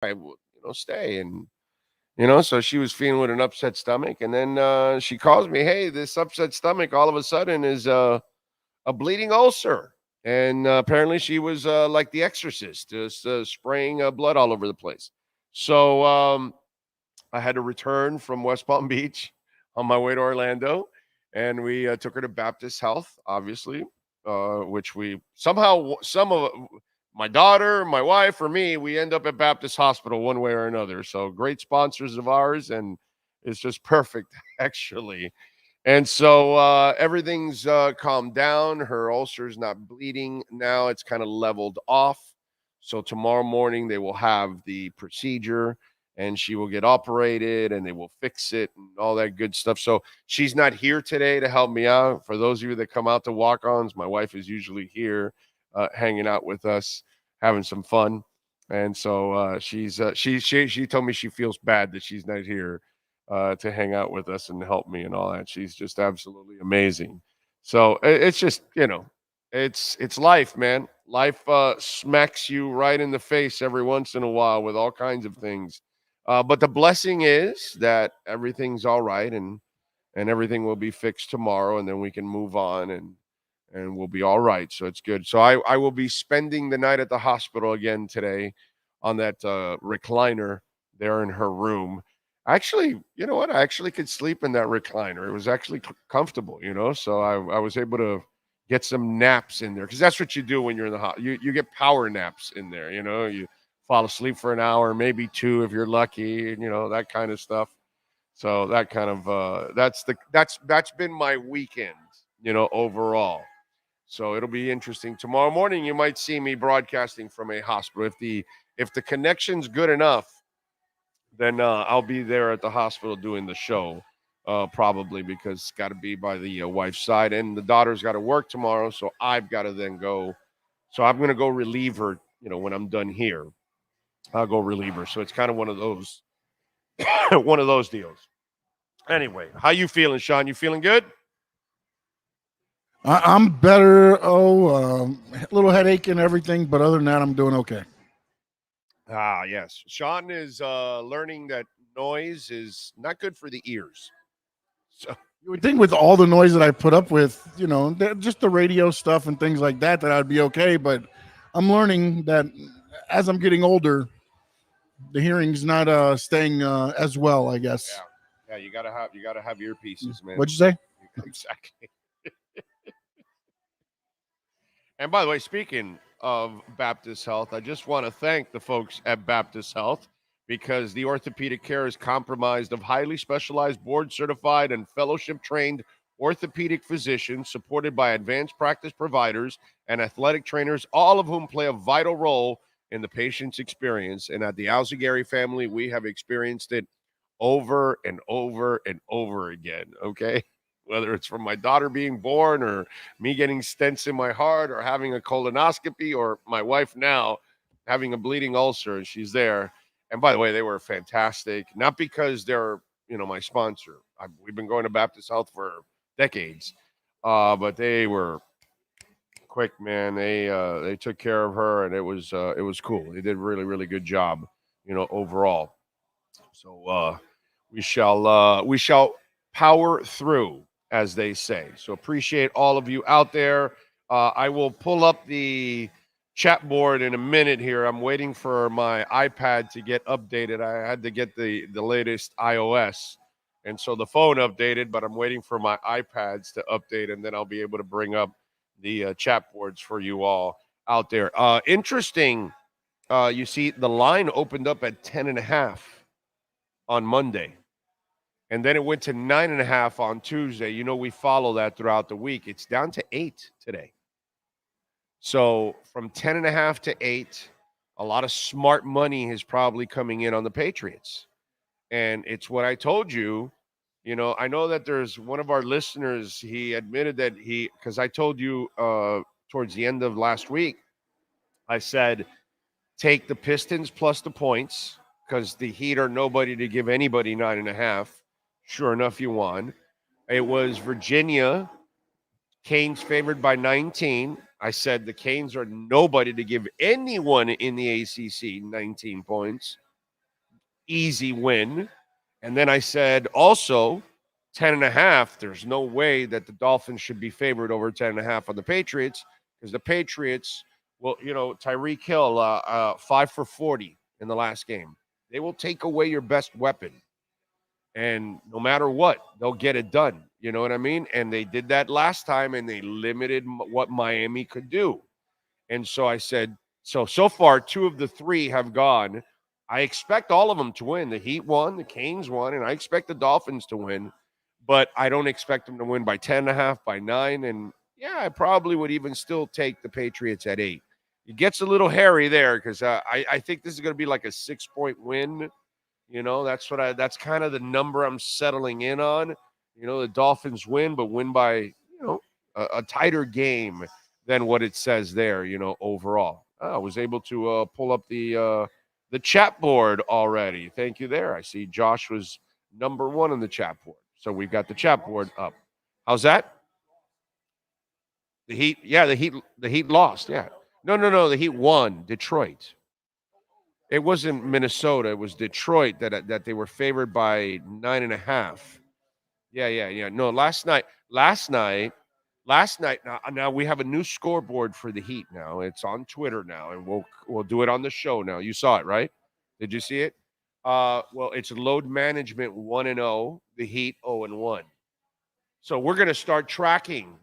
I will, stay. And, so she was feeling with an upset stomach. And then she calls me, hey, this upset stomach all of a sudden is a bleeding ulcer. And apparently she was like the exorcist, just spraying blood all over the place. So I had to return from West Palm Beach on my way to Orlando. And we took her to Baptist Health, obviously, which we somehow, some of my daughter, my wife, or me, we end up at Baptist Hospital one way or another. So great sponsors of ours, and it's just perfect, actually. And so everything's calmed down. Her ulcer's not bleeding now. It's kind of leveled off. So tomorrow morning they will have the procedure and she will get operated and they will fix it and all that good stuff. So she's not here today to help me out. For those of you that come out to walk-ons, my wife is usually here hanging out with us, having some fun. And so she told me she feels bad that she's not here to hang out with us and help me and all that. She's just absolutely amazing. So it's just, it's life, man. Life smacks you right in the face every once in a while with all kinds of things. But the blessing is that everything's all right and everything will be fixed tomorrow, and then we can move on and we'll be all right. So it's good. So I will be spending the night at the hospital again today on that recliner there in her room. Actually, you know what? I actually could sleep in that recliner. It was actually comfortable, So I was able to get some naps in there because that's what you do when you're in the hospital. You get power naps in there, You fall asleep for an hour, maybe two if you're lucky, that kind of stuff. So that kind of that's been my weekend, overall. So it'll be interesting. Tomorrow morning, you might see me broadcasting from a hospital. If the connection's good enough, then I'll be there at the hospital doing the show, probably because it's got to be by the wife's side, and the daughter's got to work tomorrow, so I've got to then go. So I'm going to go relieve her. When I'm done here, I'll go relieve her. So it's kind of one of those, one of those deals. Anyway, how you feeling, Sean? You feeling good? I'm better. A little headache and everything, but other than that, I'm doing okay. Ah, yes. Sean is learning that noise is not good for the ears. So You would think with all the noise that I put up with, just the radio stuff and things like that, that I'd be okay. But I'm learning that as I'm getting older, the hearing's not staying as well, I guess. yeah, you gotta have earpieces, man. What'd you say? Exactly. And by the way, speaking of Baptist Health, I just want to thank the folks at Baptist Health because the orthopedic care is comprised of highly specialized, board certified, and fellowship trained orthopedic physicians supported by advanced practice providers and athletic trainers, all of whom play a vital role in the patient's experience. And at the Alzugaray family, we have experienced it over and over and over again. Okay. Whether it's from my daughter being born or me getting stents in my heart or having a colonoscopy or my wife now having a bleeding ulcer and she's there. And by the way, they were fantastic, not because they're, my sponsor. We've been going to Baptist Health for decades, but they were quick, man. They took care of her and it was cool. They did a really, really good job, overall. So we shall power through, as they say. So appreciate all of you out there. I will pull up the chat board in a minute here. I'm waiting for my iPad to get updated. I had to get the latest iOS. And so the phone updated, but I'm waiting for my iPads to update, and then I'll be able to bring up the chat boards for you all out there. Interesting. You see, the line opened up at 10.5 on Monday. And then it went to 9.5 on Tuesday. We follow that throughout the week. It's down to 8 today. So from 10.5 to 8, a lot of smart money is probably coming in on the Patriots. And it's what I told you. I know that there's one of our listeners, he admitted that because I told you towards the end of last week, I said, take the Pistons plus the points because the Heat are nobody to give anybody 9.5. Sure enough, you won. It was Virginia. Canes favored by 19. I said the Canes are nobody to give anyone in the ACC 19 points. easy win. And then I said also 10.5. There's no way that the Dolphins should be favored over 10.5 on the Patriots because the Patriots will, Tyreek Hill, 5 for 40 in the last game. They will take away your best weapon. And no matter what, they'll get it done. You know what I mean? And they did that last time, and they limited what Miami could do. And so I said, so far, 2 of the 3 have gone. I expect all of them to win. The Heat won, the Canes won, and I expect the Dolphins to win. But I don't expect them to win by 10.5, by 9. And yeah, I probably would even still take the Patriots at 8. It gets a little hairy there because I think this is going to be like a 6-point win. That's kind of the number I'm settling in on. The Dolphins win, but win by, a tighter game than what it says there, overall. I was able to pull up the chat board already. Thank you there. I see Josh was number 1 on the chat board. So we've got the chat board up. How's that? The Heat, yeah, the Heat lost. Yeah. No, the Heat won. Detroit. It wasn't Minnesota. It was Detroit that they were favored by 9.5. Yeah. No, last night. Now we have a new scoreboard for the Heat. Now it's on Twitter now, and we'll do it on the show now. You saw it, right? Did you see it? Well, it's load management 1-0. The Heat 0-1. So we're gonna start tracking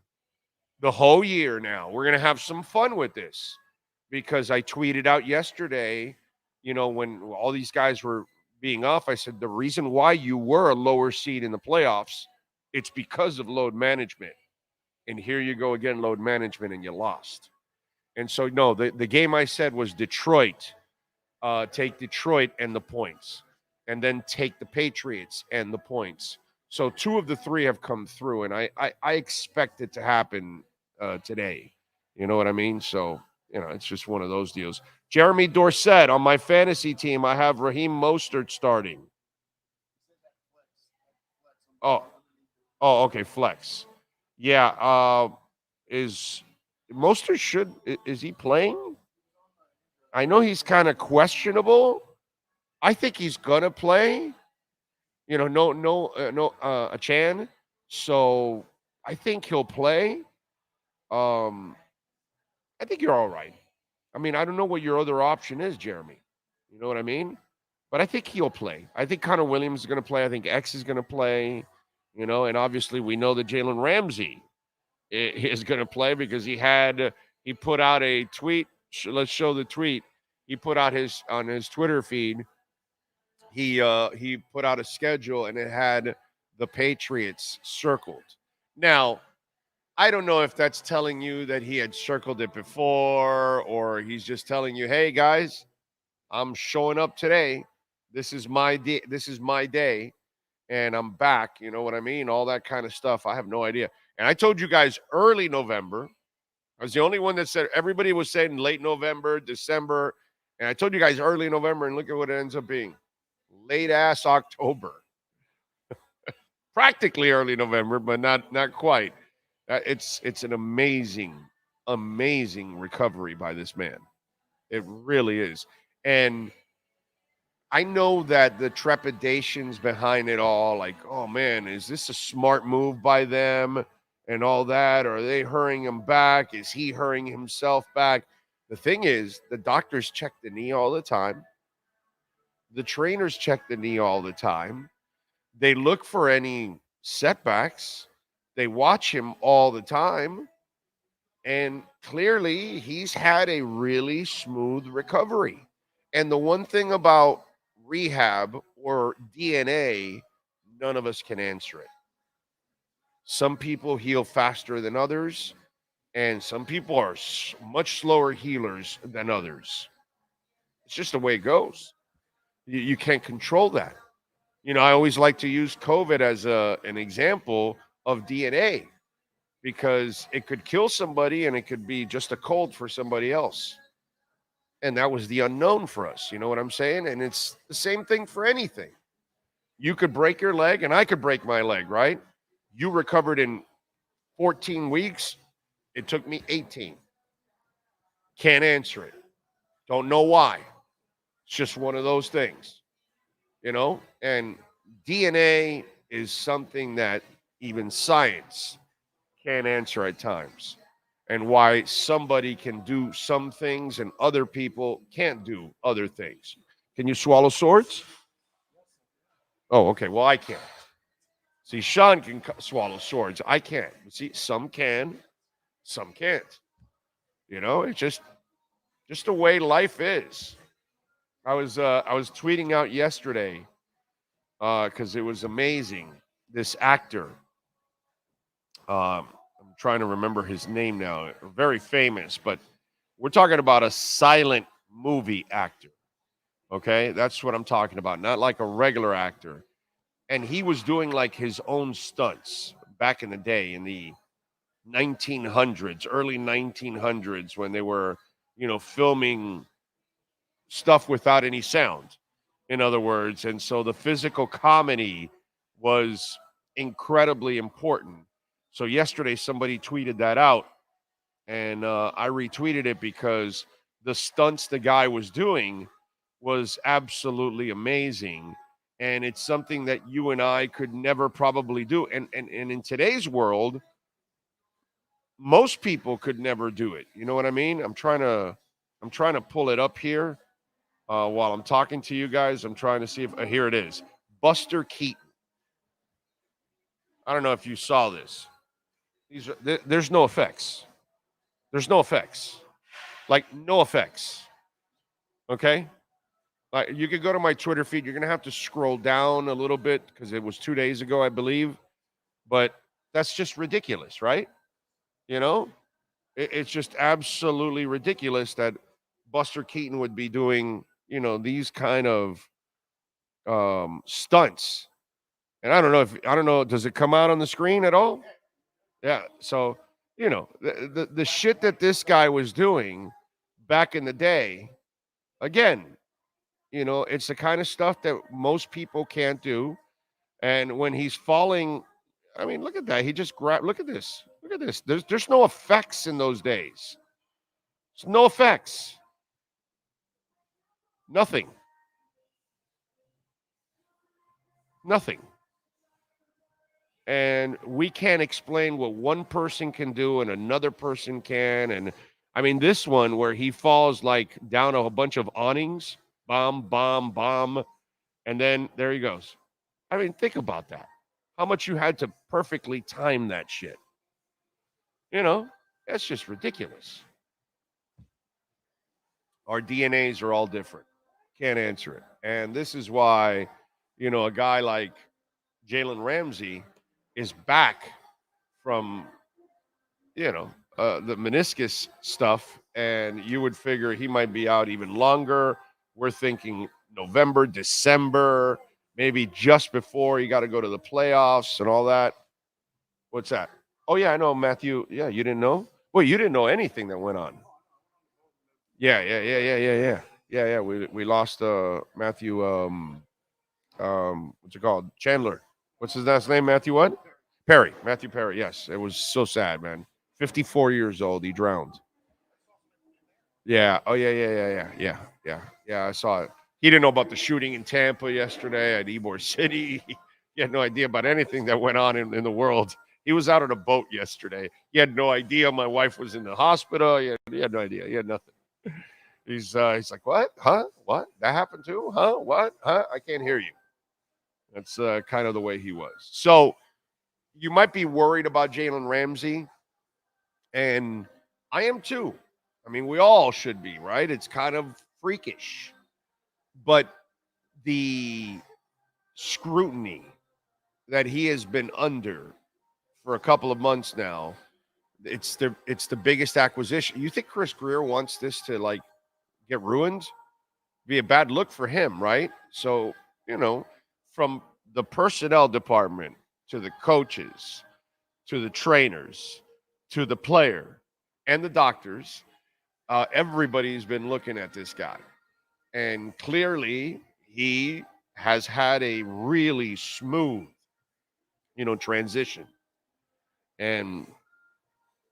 the whole year now. We're gonna have some fun with this because I tweeted out yesterday. When all these guys were being off, I said, the reason why you were a lower seed in the playoffs, it's because of load management. And here you go again, load management, and you lost. And so, no, the game I said was Detroit. Take Detroit and the points. And then take the Patriots and the points. So 2 of the 3 have come through, and I expect it to happen today. You know what I mean? So, it's just one of those deals. Jeremy Dorsett, on my fantasy team, I have Raheem Mostert starting. Oh, okay, flex. Yeah, is Mostert is he playing? I know he's kind of questionable. I think he's gonna play. A Chan. So I think he'll play. I think you're all right. I mean, I don't know what your other option is, Jeremy. You know what I mean? But I think he'll play. I think Connor Williams is going to play. I think X is going to play. And obviously we know that Jalen Ramsey is going to play because he put out a tweet. Let's show the tweet. He put out on his Twitter feed. He put out a schedule and it had the Patriots circled. Now, I don't know if that's telling you that he had circled it before or he's just telling you, hey, guys, I'm showing up today. This is my day. And I'm back. You know what I mean? All that kind of stuff. I have no idea. And I told you guys early November. I was the only one that said everybody was saying late November, December. And I told you guys early November, and look at what it ends up being. Late ass October. Practically early November, but not quite. It's an amazing recovery by this man. It really is. And I know that the trepidations behind it all, like, oh man, is this a smart move by them and all that? Are they hurrying him back? Is he hurrying himself back? The thing is, the doctors check the knee all the time. The trainers check the knee all the time. They look for any setbacks. They watch him all the time. And clearly, he's had a really smooth recovery. And the one thing about rehab or DNA, none of us can answer it. Some people heal faster than others, and some people are much slower healers than others. It's just the way it goes. You can't control that. I always like to use COVID as an example of DNA because it could kill somebody and it could be just a cold for somebody else. And that was the unknown for us. You know what I'm saying? And it's the same thing for anything. You could break your leg and I could break my leg, right? You recovered in 14 weeks. It took me 18. Can't answer it. Don't know why. It's just one of those things. and DNA is something that even science can't answer at times, and why somebody can do some things and other people can't do other things. Can you swallow swords? Oh, okay. Well, I can't. See, Sean can swallow swords. I can't. See, some can, some can't. It's just the way life is. I was tweeting out yesterday because it was amazing. This actor, I'm trying to remember his name now, very famous, but we're talking about a silent movie actor. Okay, that's what I'm talking about, not like a regular actor. And he was doing like his own stunts back in the day in the 1900s, early 1900s, when they were, filming stuff without any sound, in other words. And so the physical comedy was incredibly important. So yesterday, somebody tweeted that out, and I retweeted it because the stunts the guy was doing was absolutely amazing. And it's something that you and I could never probably do. And in today's world, most people could never do it. You know what I mean? I'm trying to pull it up here while I'm talking to you guys. I'm trying to see if here it is. Buster Keaton. I don't know if you saw this. There's no effects. There's no effects. Like no effects. Okay? You could go to my Twitter feed. You're gonna have to scroll down a little bit because it was 2 days ago, I believe. But that's just ridiculous, right? You know, it's just absolutely ridiculous that Buster Keaton would be doing, these kind of stunts. And I don't know, does it come out on the screen at all? Yeah. So, the shit that this guy was doing back in the day, again, it's the kind of stuff that most people can't do. And when he's falling, I mean, look at that. He just grabbed, look at this. Look at this. There's no effects in those days. There's no effects. Nothing. Nothing. And we can't explain what one person can do and another person can. And I mean, this one where he falls like down a bunch of awnings, bomb, bomb, bomb, and then there he goes. I mean, think about that. How much you had to perfectly time that shit. That's just ridiculous. Our DNAs are all different. Can't answer it. And this is why, a guy like Jalen Ramsey is back from, the meniscus stuff. And you would figure he might be out even longer. We're thinking November, December, maybe just before you got to go to the playoffs and all that. What's that? Oh, yeah, I know, Matthew. Yeah, you didn't know? Well, you didn't know anything that went on. Yeah. Yeah. We lost Matthew. What's it called? Chandler. What's his last name? Matthew what? Perry. Matthew Perry. Yes, it was so sad, man. 54 years old. He drowned. Yeah. Oh yeah. I saw it. He didn't know about the shooting in Tampa yesterday at Ybor City. He had no idea about anything that went on in the world. He was out on a boat yesterday. He had no idea my wife was in the hospital. He had no idea. He had nothing. He's like, what? Huh? What? That happened too? Huh? What? Huh? I can't hear you. That's kind of the way he was. So you might be worried about Jalen Ramsey, and I am too. I mean, we all should be, right? It's kind of freakish. But the scrutiny that he has been under for a couple of months now, it's the biggest acquisition. You think Chris Greer wants this to like get ruined? Be a bad look for him, right? So, from the personnel department to the coaches, to the trainers, to the player, and the doctors, everybody's been looking at this guy. And clearly, he has had a really smooth, transition. And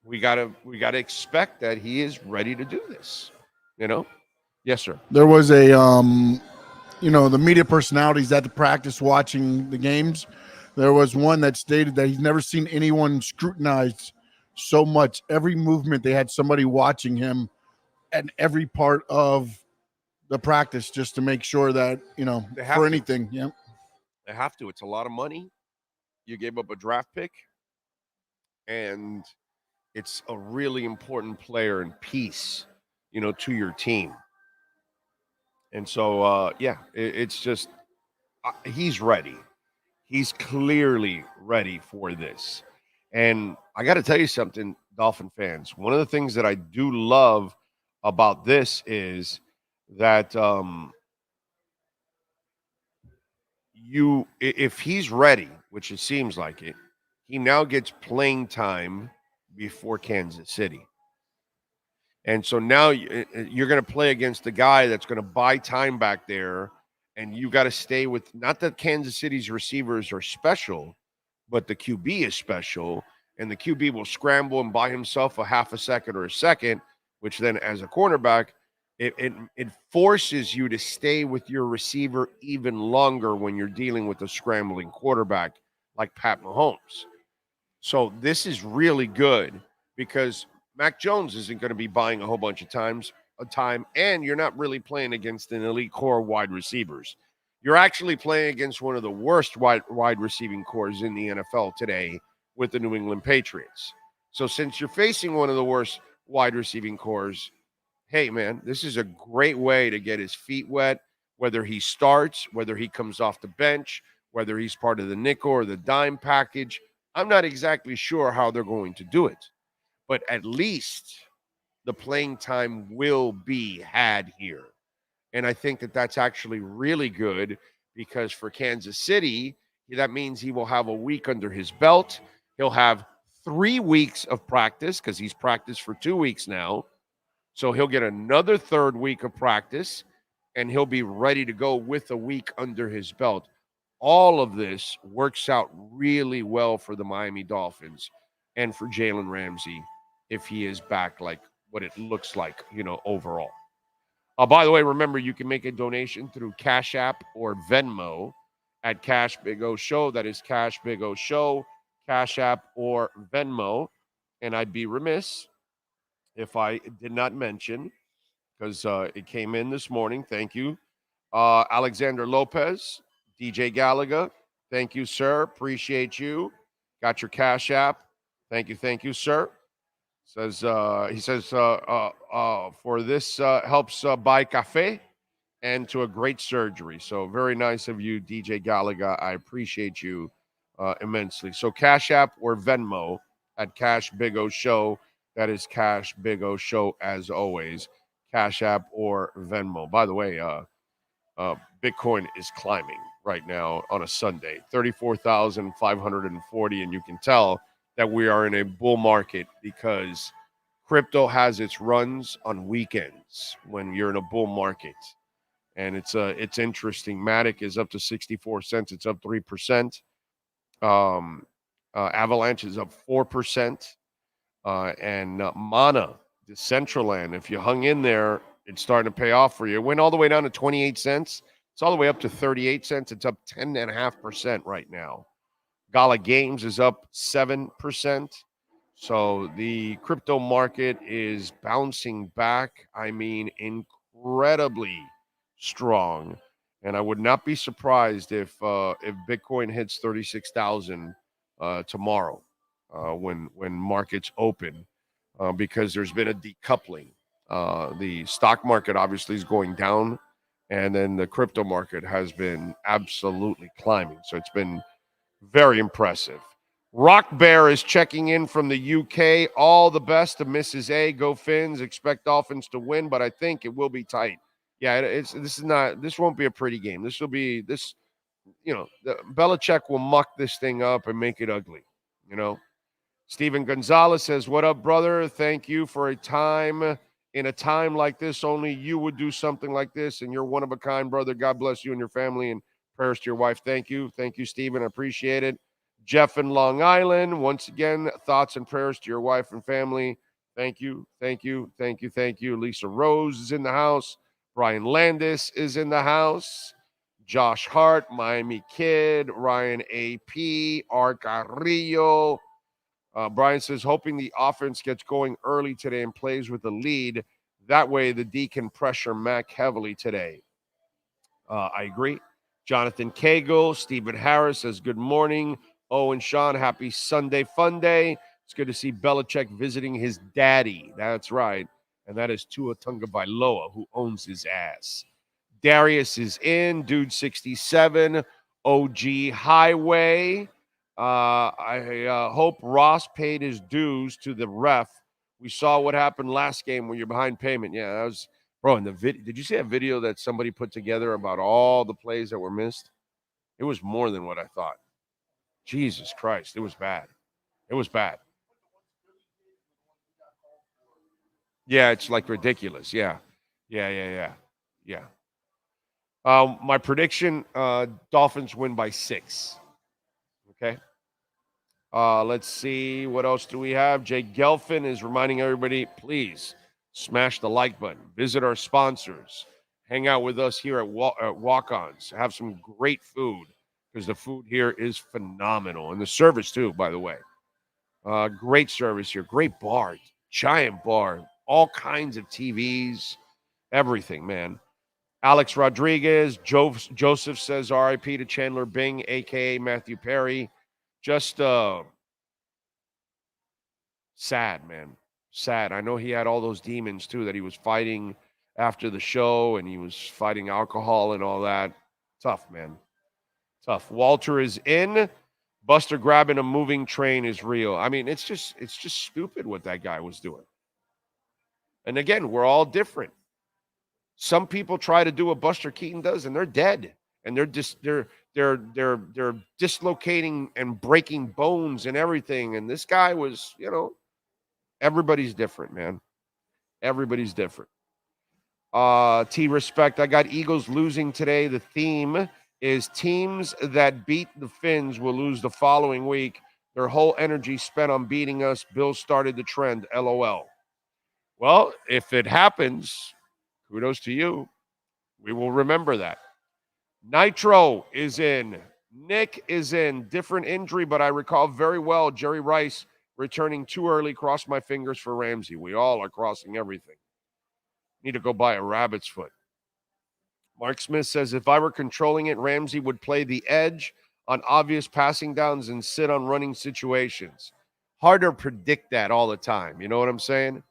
we gotta expect that he is ready to do this. Yes, sir. There was a the media personalities at the practice watching the games, there was one that stated that he's never seen anyone scrutinized so much. Every movement, they had somebody watching him at every part of the practice just to make sure that, They have for to. anything. Yeah. They have to. It's a lot of money. You gave up a draft pick, and it's a really important player and piece, to your team. And so, it's just he's ready. He's clearly ready for this. And I got to tell you something, Dolphin fans. One of the things that I do love about this is that if he's ready, which it seems like it, he now gets playing time before Kansas City. And so now you're going to play against a guy that's going to buy time back there, and you got to stay with, not that Kansas City's receivers are special, but the QB is special, and the QB will scramble and buy himself a half a second or a second, which then as a cornerback, it forces you to stay with your receiver even longer when you're dealing with a scrambling quarterback like Pat Mahomes. So this is really good because Mac Jones isn't going to be buying a whole bunch of time, and you're not really playing against an elite core of wide receivers. You're actually playing against one of the worst wide receiving cores in the NFL today with the New England Patriots. So since you're facing one of the worst wide receiving cores, hey, man, this is a great way to get his feet wet, whether he starts, whether he comes off the bench, whether he's part of the nickel or the dime package. I'm not exactly sure how they're going to do it, but at least the playing time will be had here. And I think that that's actually really good because for Kansas City, that means he will have a week under his belt. He'll have 3 weeks of practice because he's practiced for 2 weeks now. So he'll get another third week of practice, and he'll be ready to go with a week under his belt. All of this works out really well for the Miami Dolphins and for Jalen Ramsey if he is back like what it looks like, overall. By the way, remember, you can make a donation through Cash App or Venmo at Cash Big O Show. That is Cash Big O Show, Cash App or Venmo. And I'd be remiss if I did not mention, because it came in this morning. Thank you. Alexander Lopez, DJ Gallagher. Thank you, sir. Appreciate you. Got your Cash App. Thank you, sir. He says for this helps buy cafe and to a great surgery. So very nice of you, DJ Gallagher. I appreciate you immensely. So Cash App or Venmo at Cash Big O Show. That is Cash Big O Show as always. Cash App or Venmo. By the way, Bitcoin is climbing right now on a Sunday, 34,540, and you can tell that we are in a bull market because crypto has its runs on weekends when you're in a bull market. And it's interesting. Matic is up to 64 cents. It's up 3%. Avalanche is up 4%. And Mana, Decentraland, if you hung in there, it's starting to pay off for you. It went all the way down to 28 cents. It's all the way up to 38 cents. It's up 10.5% right now. Gala Games is up 7%. So the crypto market is bouncing back. I mean, incredibly strong. And I would not be surprised if Bitcoin hits 36,000 tomorrow when markets open, because there's been a decoupling. The stock market obviously is going down, and then the crypto market has been absolutely climbing. So it's been very impressive. Rock Bear is checking in from the UK. All the best to Mrs. A. Go Phinz. Expect Dolphins to win, but I think it will be tight. Yeah, this won't be a pretty game. Belichick will muck this thing up and make it ugly. Steven Gonzalez says, "What up, brother? Thank you for a time. In a time like this, only you would do something like this, and you're one of a kind, brother. God bless you and your family, and prayers to your wife." Thank you. Thank you, Steven. I appreciate it. Jeff in Long Island, once again, thoughts and prayers to your wife and family. Thank you. Thank you. Thank you. Thank you. Lisa Rose is in the house. Brian Landis is in the house. Josh Hart, Miami Kid, Ryan AP, Art Carrillo. Brian says, hoping the offense gets going early today and plays with the lead. That way the D can pressure Mac heavily today. I agree. Jonathan Cagle, Stephen Harris says, good morning. Owen Sean, happy Sunday fun day. It's good to see Belichick visiting his daddy. That's right. And that is Tua Tagovailoa, who owns his ass. Darius is in. Dude 67. OG Highway. I hope Ross paid his dues to the ref. We saw what happened last game when you're behind payment. Yeah, that was, bro. In the video, did you see that video that somebody put together about all the plays that were missed? It was more than what I thought. Jesus Christ, it was bad. It was bad. Yeah, it's like ridiculous. Yeah. My prediction, Dolphins win by 6. Okay. Let's see. What else do we have? Jake Gelfin is reminding everybody, please smash the like button. Visit our sponsors. Hang out with us here at Walk-Ons. Have some great food because the food here is phenomenal. And the service, too, by the way. Great service here. Great bar. Giant bar. All kinds of TVs. Everything, man. Alex Rodriguez. Joseph says RIP to Chandler Bing, a.k.a. Matthew Perry. Just sad, man. Sad. I know he had all those demons, too, that he was fighting after the show, and he was fighting alcohol and all that. Tough, man. Tough. Walter is in. Buster grabbing a moving train is real. I mean, it's just stupid what that guy was doing. And again, we're all different. Some people try to do what Buster Keaton does, and they're dead. And they're dislocating and breaking bones and everything. And this guy was, everybody's different, man. Everybody's different. T-Respect, I got Eagles losing today. The theme is teams that beat the Phinz will lose the following week. Their whole energy spent on beating us. Bills started the trend, LOL. Well, if it happens, kudos to you. We will remember that. Nitro is in. Nick is in. Different injury, but I recall very well Jerry Rice returning too early. Cross my fingers for Ramsey. We all are crossing everything. Need to go buy a rabbit's foot. Mark Smith says, if I were controlling it, Ramsey would play the edge on obvious passing downs and sit on running situations. Hard to predict that all the time. You know what I'm saying?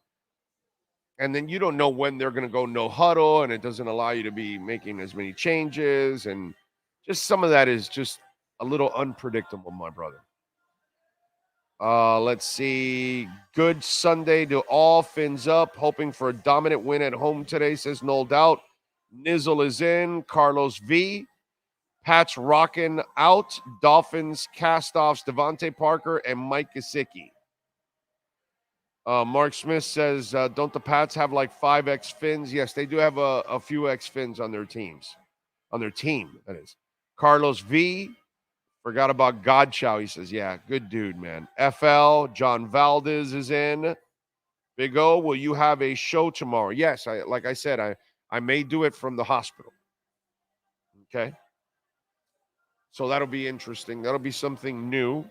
And then you don't know when they're going to go no huddle, and it doesn't allow you to be making as many changes. And just some of that is just a little unpredictable, my brother. Let's see. Good Sunday to all. Fins up. Hoping for a dominant win at home today, says No Doubt. Nizzle is in. Carlos V. Pat's rocking out. Dolphins cast-offs Devontae Parker and Mike Gesicki. Mark Smith says, don't the Pats have like 5 ex-Fins? Yes, they do have a few ex-Fins on their teams. On their team, that is. Carlos V. Forgot about Godchow. He says, yeah, good dude, man. FL, John Valdez is in. Big O, will you have a show tomorrow? Yes, like I said, I may do it from the hospital. Okay? So that'll be interesting. That'll be something new.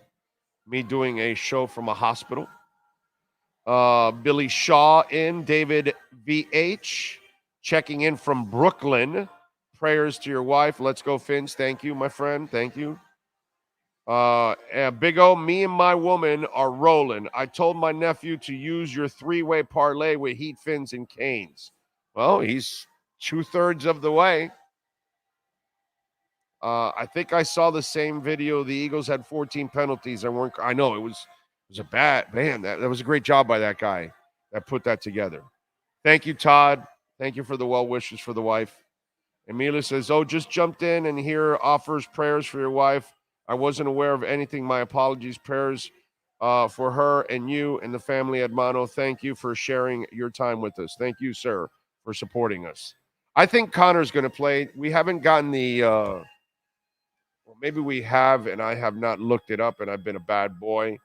Me doing a show from a hospital. Billy Shaw in. David VH checking in from Brooklyn. Prayers to your wife. Let's go, Phinz. Thank you, my friend. Thank you. Big O, me and my woman are rolling. I told my nephew to use your 3-way parlay with Heat, Phinz, and Canes. Well, he's 2/3 of the way. I think I saw the same video. The Eagles had 14 penalties. I know it was a bad man. That was a great job by that guy that put that together. Thank you, Todd. Thank you for the well wishes for the wife. Emilia says, just jumped in and here offers prayers for your wife. I wasn't aware of anything. My apologies. Prayers for her and you and the family at Mono. Thank you for sharing your time with us. Thank you, sir, for supporting us. I think Connor's going to play. We haven't gotten the well, maybe we have, and I have not looked it up, and I've been a bad boy.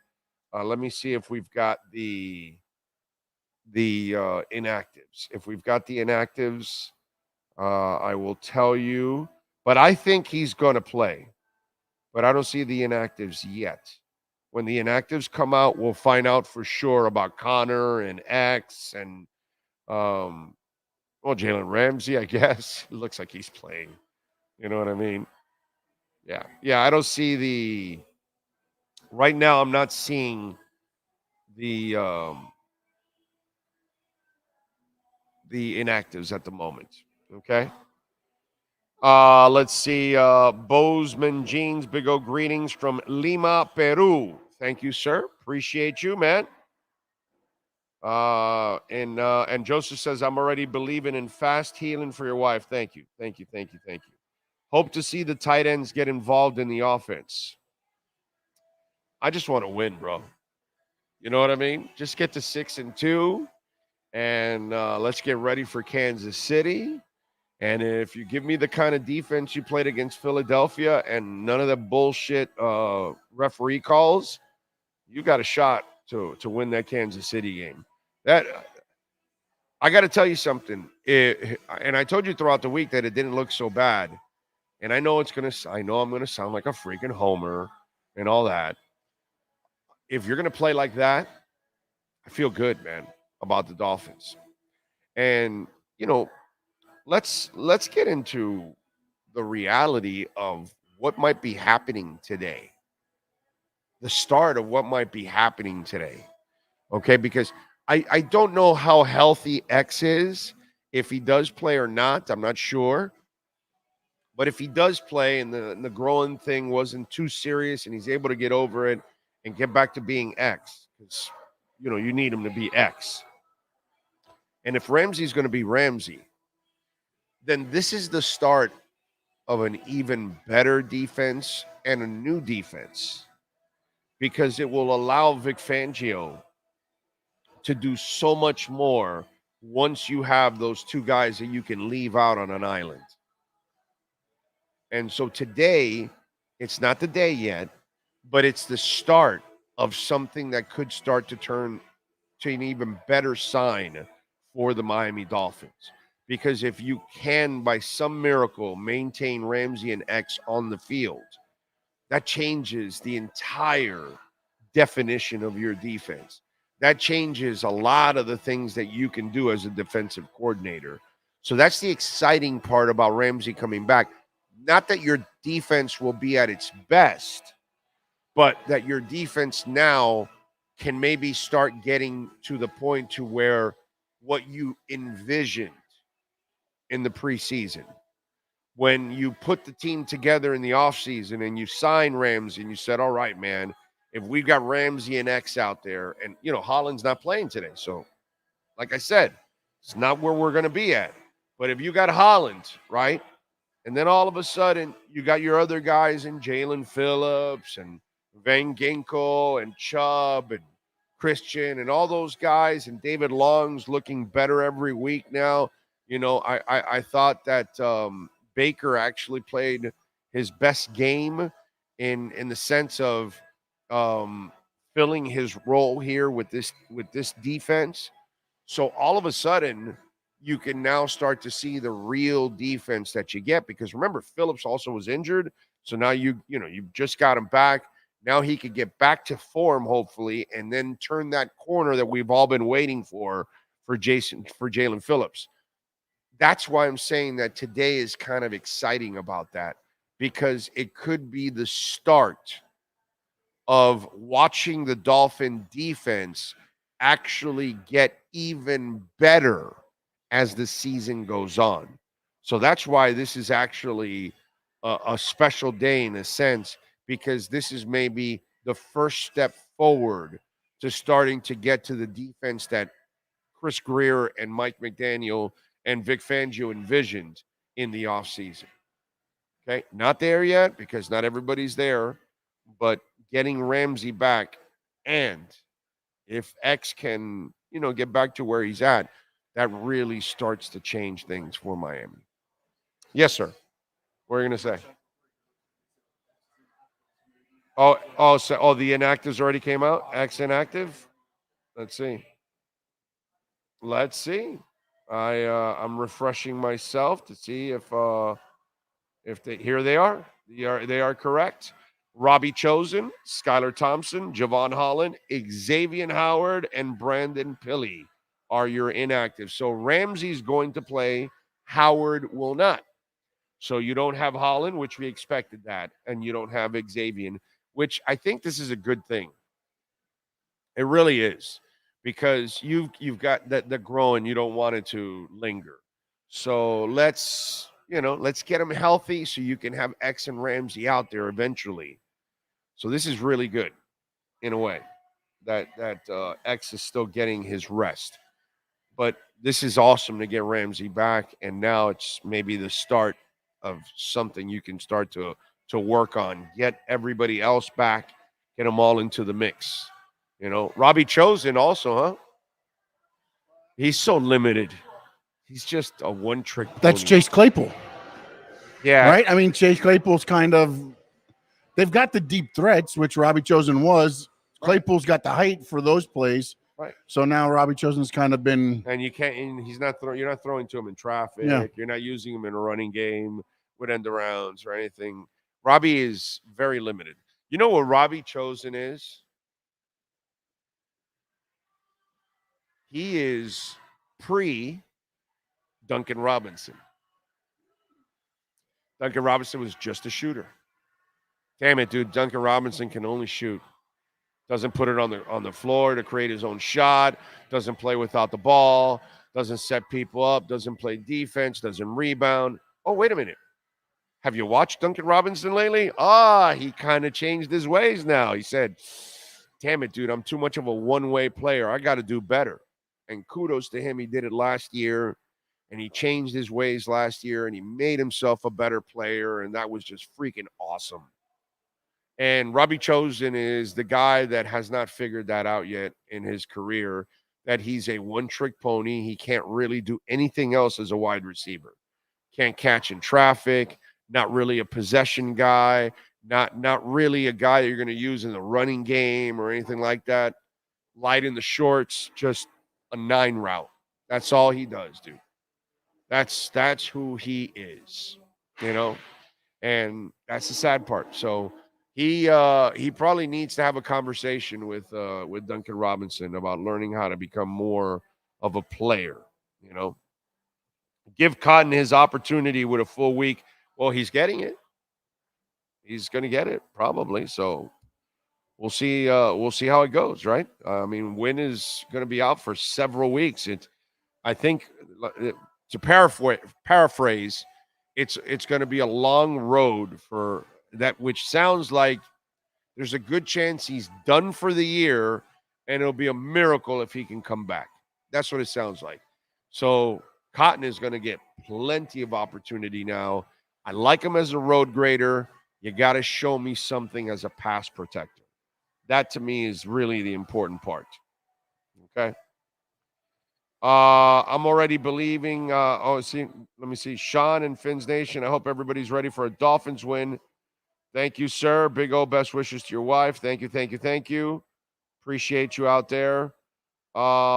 Let me see if we've got the inactives. If we've got the inactives, I will tell you. But I think he's going to play. But I don't see the inactives yet. When the inactives come out, we'll find out for sure about Connor and X and Jalen Ramsey, I guess. It looks like he's playing. You know what I mean? Yeah. Yeah, I don't see the right now I'm not seeing the inactives at the moment. Okay. Let's see. Bozeman Jeans, big O greetings from Lima, Peru. Thank you, sir. Appreciate you, man. And Joseph says, I'm already believing in fast healing for your wife. Thank you. Thank you. Thank you. Thank you. Hope to see the tight ends get involved in the offense. I just want to win, bro. You know what I mean? Just get to 6-2, and let's get ready for Kansas City. And if you give me the kind of defense you played against Philadelphia and none of the bullshit referee calls, you got a shot to win that Kansas City game. That I got to tell you something. And I told you throughout the week that it didn't look so bad. And I know I'm gonna sound like a freaking homer and all that. If you're gonna play like that, I feel good, man, about the Dolphins. And you know, let's get into the reality of what might be happening today. The start of what might be happening today. Okay, because I don't know how healthy X is, if he does play or not. I'm not sure. But if he does play and the growing thing wasn't too serious and he's able to get over it and get back to being X, because you need him to be X. And if Ramsey's going to be Ramsey, then this is the start of an even better defense and a new defense, because it will allow Vic Fangio to do so much more once you have those two guys that you can leave out on an island. And so today, it's not the day yet, but it's the start of something that could start to turn to an even better sign for the Miami Dolphins. Because if you can, by some miracle, maintain Ramsey and X on the field, that changes the entire definition of your defense. That changes a lot of the things that you can do as a defensive coordinator. So that's the exciting part about Ramsey coming back. Not that your defense will be at its best, but that your defense now can maybe start getting to the point to where what you envisioned in the preseason, when you put the team together in the offseason and you sign Ramsey and you said, all right, man, if we've got Ramsey and X out there, and Holland's not playing today. So like I said, it's not where we're going to be at. But if you got Holland, right? And then all of a sudden, you got your other guys in Jalen Phillips and Van Ginkel and Chubb and Christian and all those guys, and David Long's looking better every week now. I thought that Baker actually played his best game in the sense of filling his role here with this defense. So all of a sudden, you can now start to see the real defense that you get, because remember, Phillips also was injured. So now you've just got him back. Now he could get back to form, hopefully, and then turn that corner that we've all been waiting for Jalen Phillips. That's why I'm saying that today is kind of exciting about that, because it could be the start of watching the Dolphin defense actually get even better as the season goes on. So that's why this is actually a special day in a sense, because this is maybe the first step forward to starting to get to the defense that Chris Greer and Mike McDaniel and Vic Fangio envisioned in the offseason. Okay, not there yet because not everybody's there, but getting Ramsey back, and if X can, get back to where he's at, that really starts to change things for Miami. Yes, sir. What are you going to say? The inactives already came out? X inactive? Let's see. I'm refreshing myself to see if Here they are. They are correct. Robbie Chosen, Skylar Thompson, Javon Holland, Xavier Howard, and Brandon Pilley are your inactive. So Ramsey's going to play. Howard will not. So you don't have Holland, which we expected that, and you don't have Xavier, which I think this is a good thing. It really is, because you've got that growing. You don't want it to linger. So let's get him healthy so you can have X and Ramsey out there eventually. So this is really good in a way that X is still getting his rest. But this is awesome to get Ramsey back, and now it's maybe the start of something you can start to work on. Get everybody else back, get them all into the mix. Robbie Chosen also, huh? He's so limited. He's just a one-trick pony. That's Chase Claypool. Yeah. Right? I mean, Chase Claypool's kind of – they've got the deep threats, which Robbie Chosen was. Claypool's got the height for those plays. Right. So now Robbie Chosen's kind of been – and you can't – and you're not throwing to him in traffic. Yeah. You're not using him in a running game with end arounds or anything. Robbie is very limited. You know what Robbie Chosen is? He is pre-Duncan Robinson. Duncan Robinson was just a shooter. Damn it, dude. Duncan Robinson can only shoot. Doesn't put it on the floor to create his own shot. Doesn't play without the ball. Doesn't set people up. Doesn't play defense. Doesn't rebound. Oh, wait a minute. Have you watched Duncan Robinson lately? He kind of changed his ways now. He said, damn it, dude. I'm too much of a one-way player. I got to do better. And kudos to him. He did it last year, and he changed his ways last year, and he made himself a better player, and that was just freaking awesome. And Robbie Chosen is the guy that has not figured that out yet in his career, that he's a one-trick pony. He can't really do anything else as a wide receiver. Can't catch in traffic, not really a possession guy, not really a guy that you're going to use in the running game or anything like that. Light in the shorts, just a 9 route. That's all he does, dude. That's who he is, and that's the sad part. So he probably needs to have a conversation with Duncan Robinson about learning how to become more of a player, Give Cotton his opportunity with a full week. Well, he's getting it. He's going to get it probably. So we'll see how it goes, right? I mean, Wynn is going to be out for several weeks. I think, to paraphrase, it's going to be a long road for that, which sounds like there's a good chance he's done for the year, and it'll be a miracle if he can come back. That's what it sounds like. So Cotton is going to get plenty of opportunity now. I like him as a road grader. You got to show me something as a pass protector. That, to me, is really the important part. Okay? I'm already believing. Let me see. Sean and Phinz Nation, I hope everybody's ready for a Dolphins win. Thank you, sir. Big O, best wishes to your wife. Thank you. Appreciate you out there.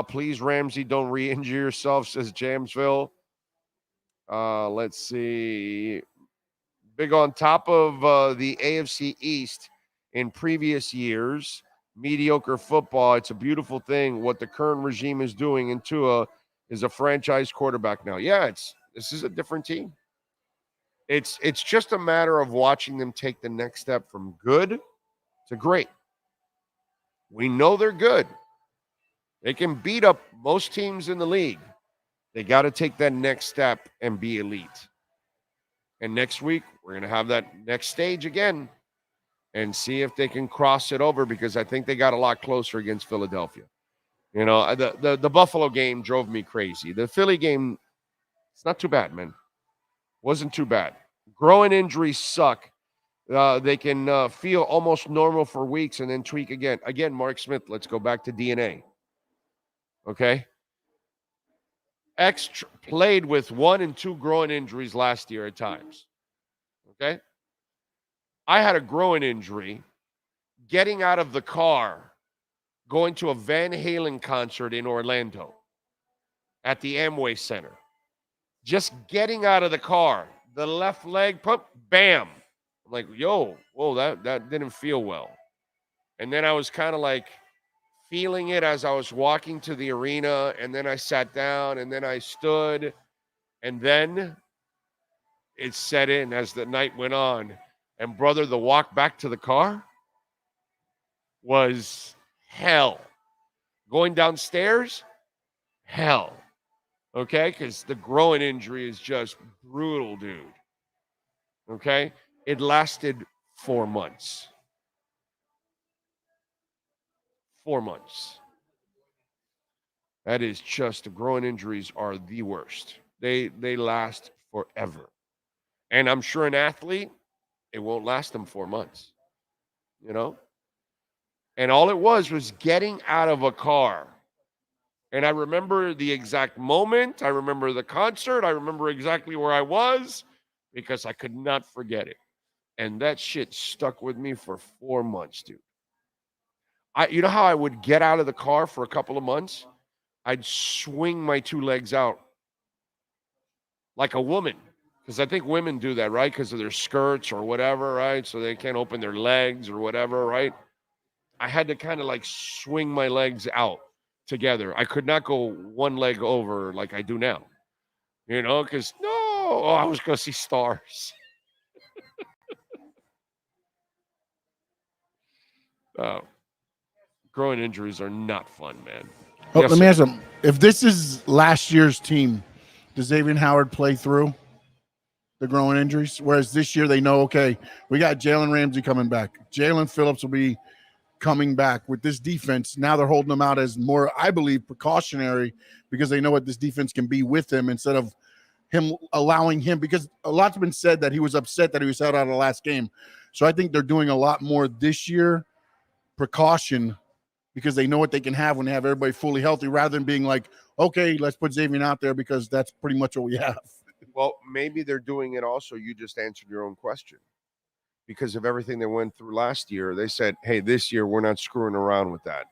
Please, Ramsey, don't re-injure yourself, says Jamesville. Let's see. Big on top of the AFC East in previous years. Mediocre football. It's a beautiful thing what the current regime is doing, and Tua is a franchise quarterback now. Yeah, this is a different team. It's just a matter of watching them take the next step from good to great. We know they're good. They can beat up most teams in the league. They got to take that next step and be elite. And next week, we're going to have that next stage again and see if they can cross it over, because I think they got a lot closer against Philadelphia. The Buffalo game drove me crazy. The Philly game, it's not too bad, man. Wasn't too bad. Growing injuries suck. They can feel almost normal for weeks and then tweak again. Again, Mark Smith, let's go back to DNA. Okay? X played with 1 and 2 growing injuries last year at times. Okay? I had a growing injury getting out of the car, going to a Van Halen concert in Orlando at the Amway Center. Just getting out of the car, the left leg pump, bam. I'm like, yo, whoa, that didn't feel well. And then I was kind of like feeling it as I was walking to the arena, and then I sat down, and then I stood, and then it set in as the night went on. And brother, the walk back to the car was hell. Going downstairs, hell. Okay? Because the groin injury is just brutal, dude. Okay? It lasted 4 months. 4 months. That is just, the groin injuries are the worst. They last forever. And I'm sure an athlete, it won't last them 4 months. You know? And all it was getting out of a car. And I remember the exact moment. I remember the concert. I remember exactly where I was because I could not forget it. And that shit stuck with me for 4 months, dude. You know how I would get out of the car for a couple of months? I'd swing my 2 legs out like a woman. Because I think women do that, right? Because of their skirts or whatever, right? So they can't open their legs or whatever, right? I had to kind of like swing my legs out together. I could not go one leg over like I do now, because I was going to see stars. Groin injuries are not fun, man. Let me ask you, if this is last year's team, does Xavier Howard play through the groin injuries? Whereas this year they know, okay, we got Jalen Ramsey coming back. Jalen Phillips will be coming back with this defense. Now they're holding him out as more, I believe, precautionary because they know what this defense can be with him instead of him allowing him, because a lot's been said that he was upset that he was held out of the last game. So I think they're doing a lot more this year, precaution, because they know what they can have when they have everybody fully healthy rather than being like, okay, let's put Xavier out there because that's pretty much what we have. Well, maybe they're doing it also. You just answered your own question. Because of everything they went through last year, they said, hey, this year we're not screwing around with that.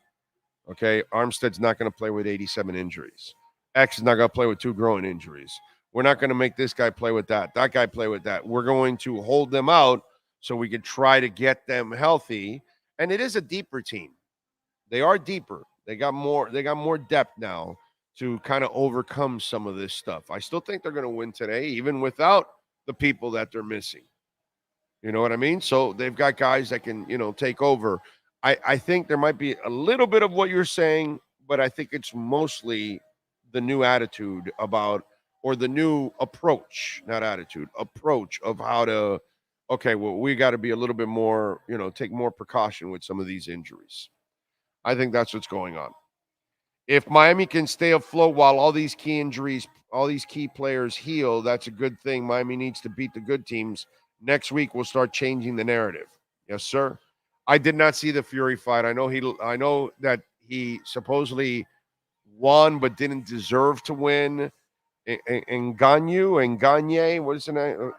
Okay? Armstead's not going to play with 87 injuries. X is not going to play with 2 groin injuries. We're not going to make this guy play with that guy play with that. We're going to hold them out so we can try to get them healthy. And it is a deeper team. They are deeper. They got more depth now to kind of overcome some of this stuff. I still think they're going to win today, even without the people that they're missing. You know what I mean? So they've got guys that can, take over. I think there might be a little bit of what you're saying, but I think it's mostly the new attitude or the new approach, not attitude, approach of how to, okay, well, we got to be a little bit more, take more precaution with some of these injuries. I think that's what's going on. If Miami can stay afloat while all these key injuries, all these key players heal, that's a good thing. Miami needs to beat the good teams. Next week, we'll start changing the narrative. Yes, sir. I did not see the Fury fight. I know that he supposedly won but didn't deserve to win. Ngagne, what is the name?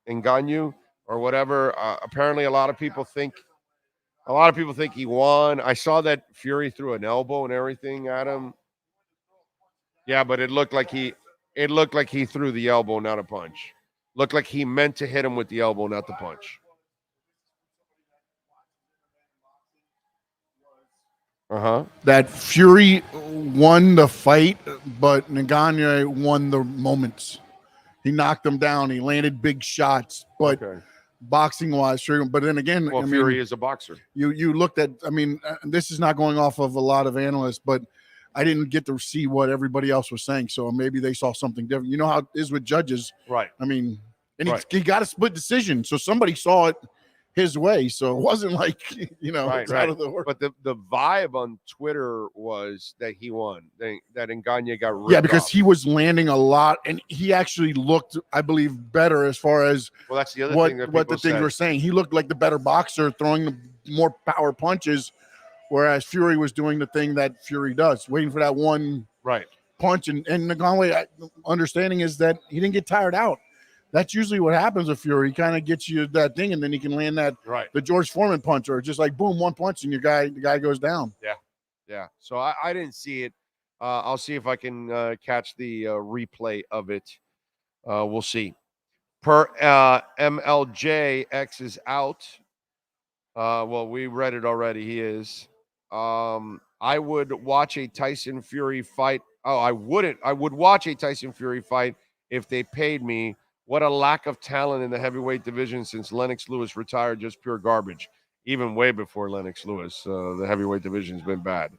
Ngagne or whatever. Apparently, a lot of people think he won. I saw that Fury threw an elbow and everything at him. Yeah, but it looked like he threw the elbow, not a punch. Looked like he meant to hit him with the elbow, not the punch. That Fury won the fight, but Ngagne won the moments. He knocked him down. He landed big shots, but boxing-wise, sure. But then again, Fury is a boxer. You looked at. This is not going off of a lot of analysts, but I didn't get to see what everybody else was saying. So maybe they saw something different. You know how it is with judges, right? He got a split decision, so somebody saw it his way. So it wasn't like, it's out of the order. But the vibe on Twitter was that he won, that Ngagne got ripped because off. he was landing a lot, and he actually looked, I believe, better as far as that's the other thing that what the things were saying. He looked like the better boxer, throwing the more power punches, whereas Fury was doing the thing that Fury does, waiting for that one punch. And Ngagne, understanding is that he didn't get tired out. That's usually what happens with Fury. He kind of gets you that thing, and then he can land that the George Foreman punch, or just like boom, one punch, and the guy goes down. Yeah. So I didn't see it. I'll see if I can catch the replay of it. We'll see. Per MLJ, X is out. Well, we read it already. He is. I would watch a Tyson Fury fight. Oh, I wouldn't. I would watch a Tyson Fury fight if they paid me. What a lack of talent in the heavyweight division since Lennox Lewis retired. Just pure garbage. Even way before Lennox Lewis, the heavyweight division's been bad.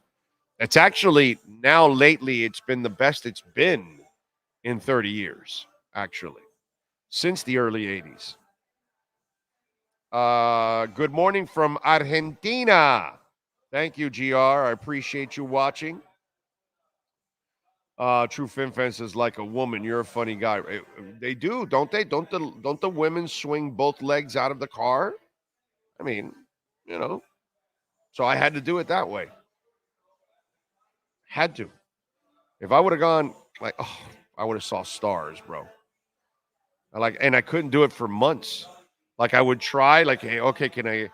It's actually now lately, it's been the best it's been in 30 years, actually, since the early 80s. Good morning from Argentina. Thank you, GR. I appreciate you watching. True Fin Fence is like a woman. You're a funny guy. They do, don't they? Don't the women swing both legs out of the car? I mean, So I had to do it that way. Had to. If I would have gone I would have saw stars, bro. And I couldn't do it for months. Like I would try, like, hey, okay, can I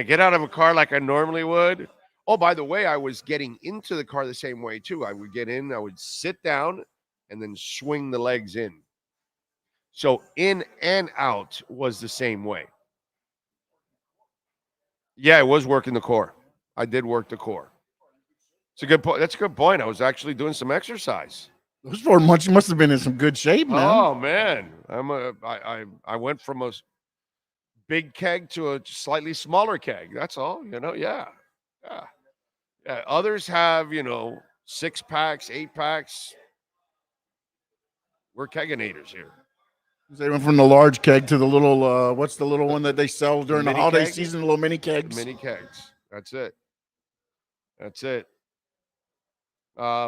get out of a car like I normally would? Oh, by the way, I was getting into the car the same way too. I would get in, I would sit down, and then swing the legs in. So in and out was the same way. Yeah, I was working the core. I did work the core. It's a good point. That's a good point. I was actually doing some exercise. Those 4 months, you must have been in some good shape, man. Oh man, I went from a big keg to a slightly smaller keg. That's all. Yeah. Others have 6 packs, 8 packs. We're keginators here. They went from the large keg to the little. What's the little one that they sell during the holiday keg? season? The little mini kegs. Mini kegs. That's it.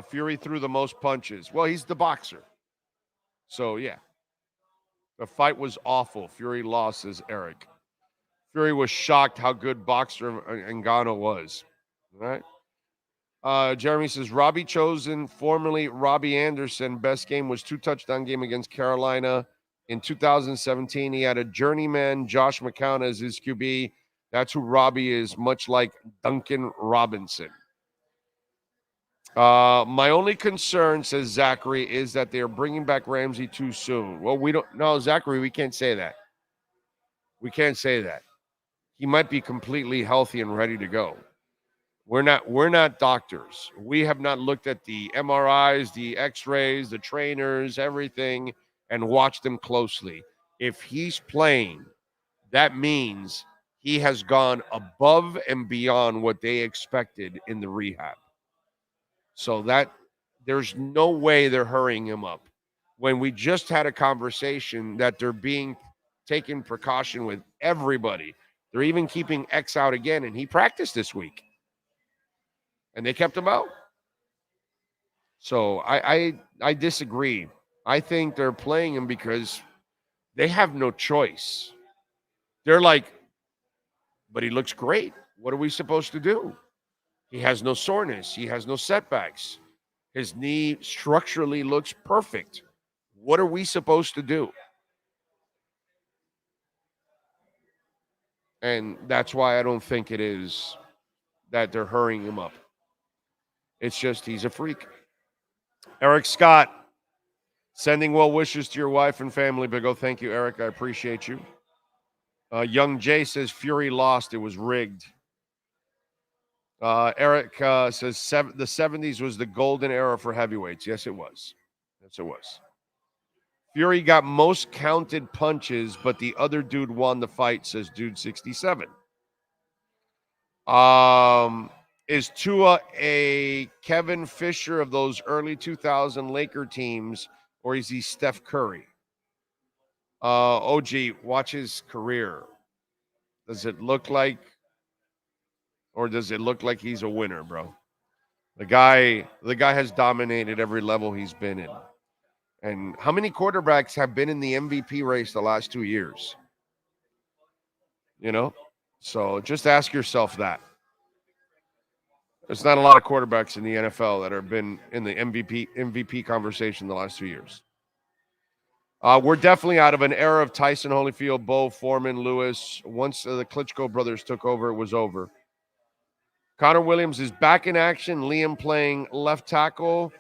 Fury threw the most punches. Well, he's the boxer. So, yeah. The fight was awful. Fury lost, says Eric. Fury was shocked how good boxer Ngannou was. All right. Jeremy says, Robbie Chosen, formerly Robbie Anderson, best game was 2-touchdown game against Carolina in 2017. He had a journeyman, Josh McCown, as his QB. That's who Robbie is, much like Duncan Robinson. My only concern, says Zachary, is that they're bringing back Ramsey too soon. Well, Zachary, we can't say that. We can't say that. He might be completely healthy and ready to go. We're not doctors. We have not looked at the MRIs, the X-rays, the trainers, everything, and watched them closely. If he's playing, that means he has gone above and beyond what they expected in the rehab. So that there's no way they're hurrying him up. When we just had a conversation that they're being taken precaution with everybody. They're even keeping X out again, and he practiced this week. And they kept him out. So I disagree. I think they're playing him because they have no choice. They're like, but he looks great. What are we supposed to do? He has no soreness. He has no setbacks. His knee structurally looks perfect. What are we supposed to do? And that's why I don't think it is that they're hurrying him up. It's just he's a freak. Eric Scott, sending well wishes to your wife and family. Big O, thank you, Eric. I appreciate you. Young Jay says Fury lost. It was rigged. Eric says the 70s was the golden era for heavyweights. Yes, it was. Yes, it was. Fury got most counted punches, but the other dude won the fight, says Dude 67. Is Tua a Kevin Fisher of those early 2000 Laker teams, or is he Steph Curry? OG, watch his career. Does it look like he's a winner, bro? The guy has dominated every level he's been in. And how many quarterbacks have been in the MVP race the last 2 years? So just ask yourself that. There's not a lot of quarterbacks in the NFL that have been in the MVP conversation the last 2 years. We're definitely out of an era of Tyson Holyfield, Bo, Foreman, Lewis. Once the Klitschko brothers took over, it was over. Connor Williams is back in action. Liam playing left tackle,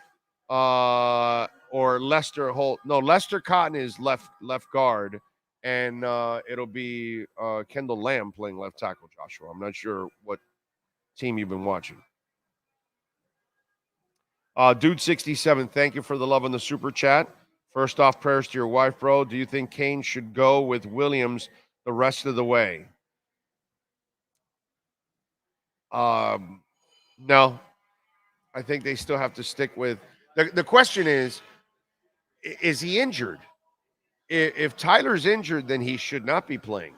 or Lester Holt. No, Lester Cotton is left guard, and it'll be Kendall Lamb playing left tackle, Joshua. I'm not sure what team you've been watching. Dude 67, thank you for the love on the super chat. First off, prayers to your wife, bro. Do you think Kane should go with Williams the rest of the way? No. I think they still have to stick with the question is he injured? If Tyler's injured, then he should not be playing.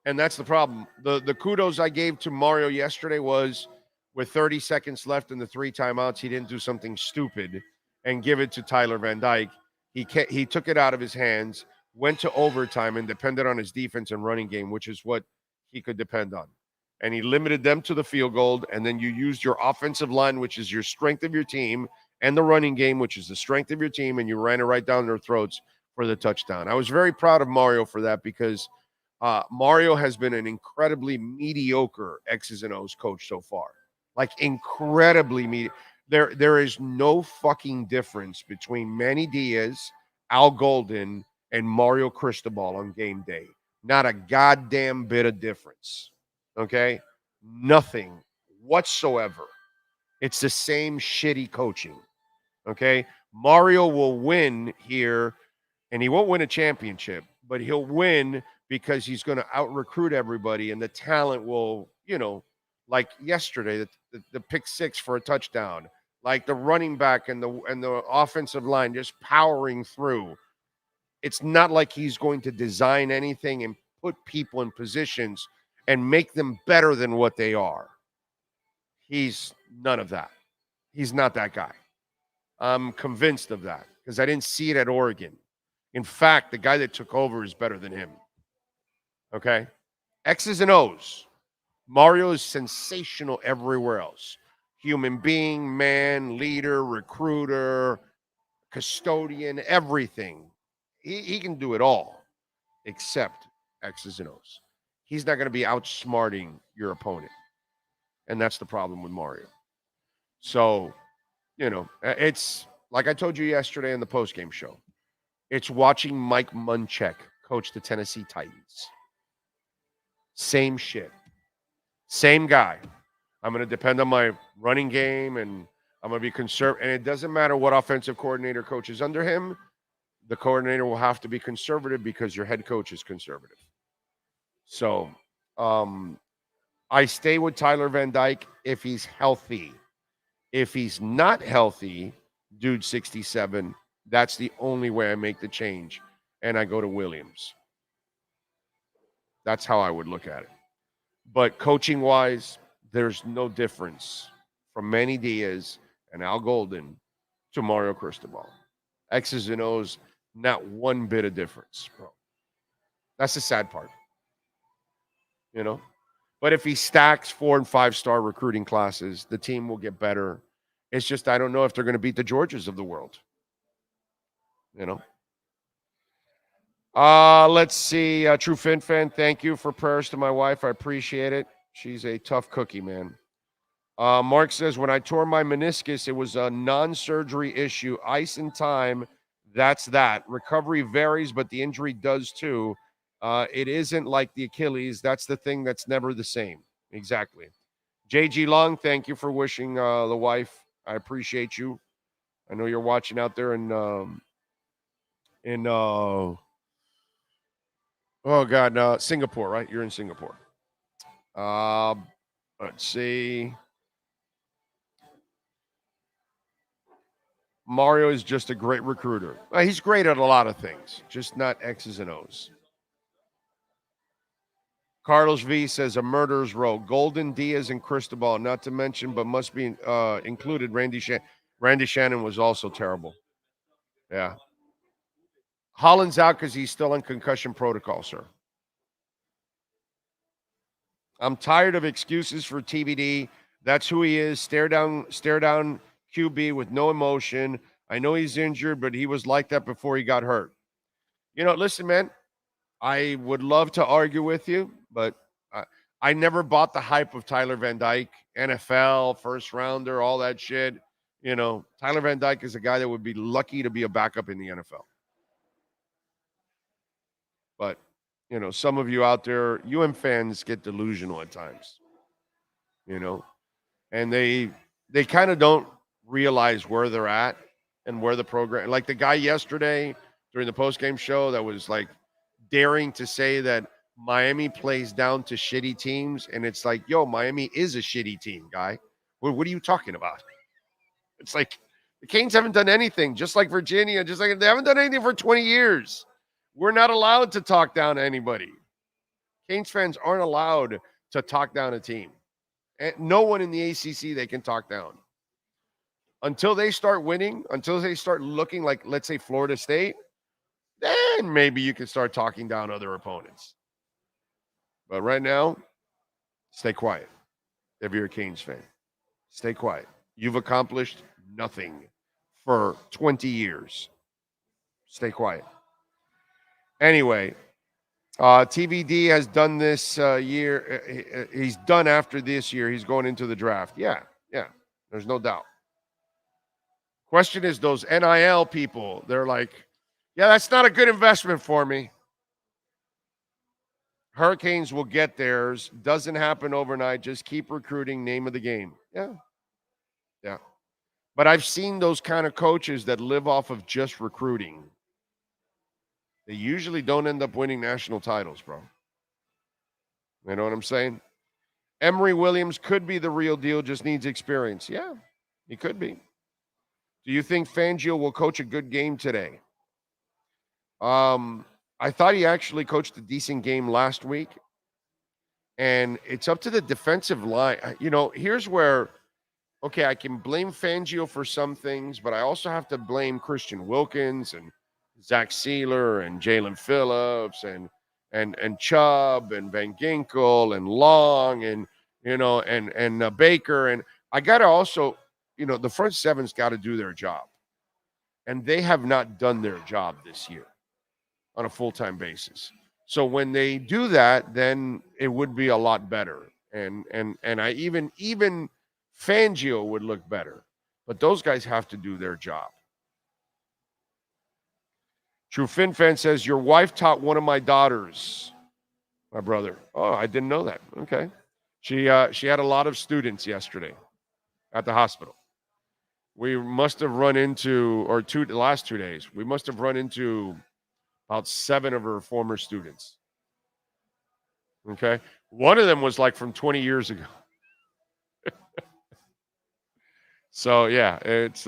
And that's the problem. The kudos I gave to Mario yesterday was with 30 seconds left in the 3 timeouts, he didn't do something stupid and give it to Tyler Van Dyke. He took it out of his hands, went to overtime, and depended on his defense and running game, which is what he could depend on. And he limited them to the field goal, and then you used your offensive line, which is your strength of your team, and the running game, which is the strength of your team, and you ran it right down their throats for the touchdown. I was very proud of Mario for that because Mario has been an incredibly mediocre X's and O's coach so far. Like incredibly mediocre. There is no fucking difference between Manny Diaz, Al Golden, and Mario Cristobal on game day. Not a goddamn bit of difference. Okay? Nothing whatsoever. It's the same shitty coaching. Okay? Mario will win here, and he won't win a championship, but he'll win because he's going to out-recruit everybody, and the talent will, like yesterday, the pick 6 for a touchdown, like the running back and the offensive line just powering through. It's not like he's going to design anything and put people in positions and make them better than what they are. He's none of that. He's not that guy. I'm convinced of that because I didn't see it at Oregon. In fact, the guy that took over is better than him. Okay? X's and O's. Mario is sensational everywhere else. Human being, man, leader, recruiter, custodian, everything. He can do it all except X's and O's. He's not going to be outsmarting your opponent. And that's the problem with Mario. So, it's like I told you yesterday in the postgame show. It's watching Mike Munchak coach the Tennessee Titans. Same shit. Same guy. I'm going to depend on my running game, and I'm going to be conservative. And it doesn't matter what offensive coordinator coaches under him. The coordinator will have to be conservative because your head coach is conservative. So I stay with Tyler Van Dyke if he's healthy. If he's not healthy, dude 67, that's the only way I make the change, and I go to Williams. That's how I would look at it. But coaching-wise, there's no difference from Manny Diaz and Al Golden to Mario Cristobal. X's and O's, not one bit of difference, bro. That's the sad part. But if he stacks 4- and 5-star recruiting classes, the team will get better. It's just I don't know if they're going to beat the Georgias of the world. Let's see. True Fin fan, thank you for prayers to my wife. I appreciate it. She's a tough cookie, man. Mark says, when I tore my meniscus, it was a non-surgery issue. Ice and time, that's that. Recovery varies, but the injury does too. It isn't like the Achilles. That's the thing that's never the same. Exactly. JG Long, thank you for wishing the wife. I appreciate you. I know you're watching out there in Singapore, right? You're in Singapore. Let's see. Mario is just a great recruiter. He's great at a lot of things, just not X's and O's. Carlos V says a murderer's row. Golden, Diaz, and Cristobal, not to mention, but must be included. Randy Shannon was also terrible. Yeah. Holland's out because he's still on concussion protocol, sir. I'm tired of excuses for TBD. That's who he is. Stare down QB with no emotion. I know he's injured, but he was like that before he got hurt. Listen, man, I would love to argue with you, but I never bought the hype of Tyler Van Dyke, NFL, first rounder, all that shit. Tyler Van Dyke is a guy that would be lucky to be a backup in the NFL. But, some of you out there, fans get delusional at times, and they kind of don't realize where they're at and where the program, like the guy yesterday during the post-game show that was like daring to say that Miami plays down to shitty teams. And it's like, yo, Miami is a shitty team, guy. What are you talking about? It's like the Canes haven't done anything, just like Virginia, just like they haven't done anything for 20 years. We're not allowed to talk down to anybody. Canes fans aren't allowed to talk down a team. And no one in the ACC they can talk down. Until they start winning, until they start looking like, let's say, Florida State, then maybe you can start talking down other opponents. But right now, stay quiet. If you're a Canes fan, stay quiet. You've accomplished nothing for 20 years. Stay quiet. Anyway, TVD has done this year. He's done after this year. He's going into the draft. Yeah. There's no doubt. Question is those NIL people. They're like, yeah, that's not a good investment for me. Hurricanes will get theirs. Doesn't happen overnight. Just keep recruiting. Name of the game. Yeah. But I've seen those kind of coaches that live off of just recruiting. They usually don't end up winning national titles, bro. You know what I'm saying? Emory Williams could be the real deal, just needs experience. Yeah, he could be. Do you think Fangio will coach a good game today? I thought he actually coached a decent game last week. And it's up to the defensive line. Here's where, okay, I can blame Fangio for some things, but I also have to blame Christian Wilkins and Zach Sealer and Jalen Phillips and Chubb and Van Ginkel and Long and Baker. And I got to also, the front seven's got to do their job. And they have not done their job this year on a full-time basis. So when they do that, then it would be a lot better. And I even Fangio would look better. But those guys have to do their job. True Fin Fan says, your wife taught one of my daughters, my brother. Oh, I didn't know that. Okay. She had a lot of students yesterday at the hospital. We must have run into, the last 2 days, we must have run into about 7 of her former students. Okay. One of them was like from 20 years ago. So yeah, it's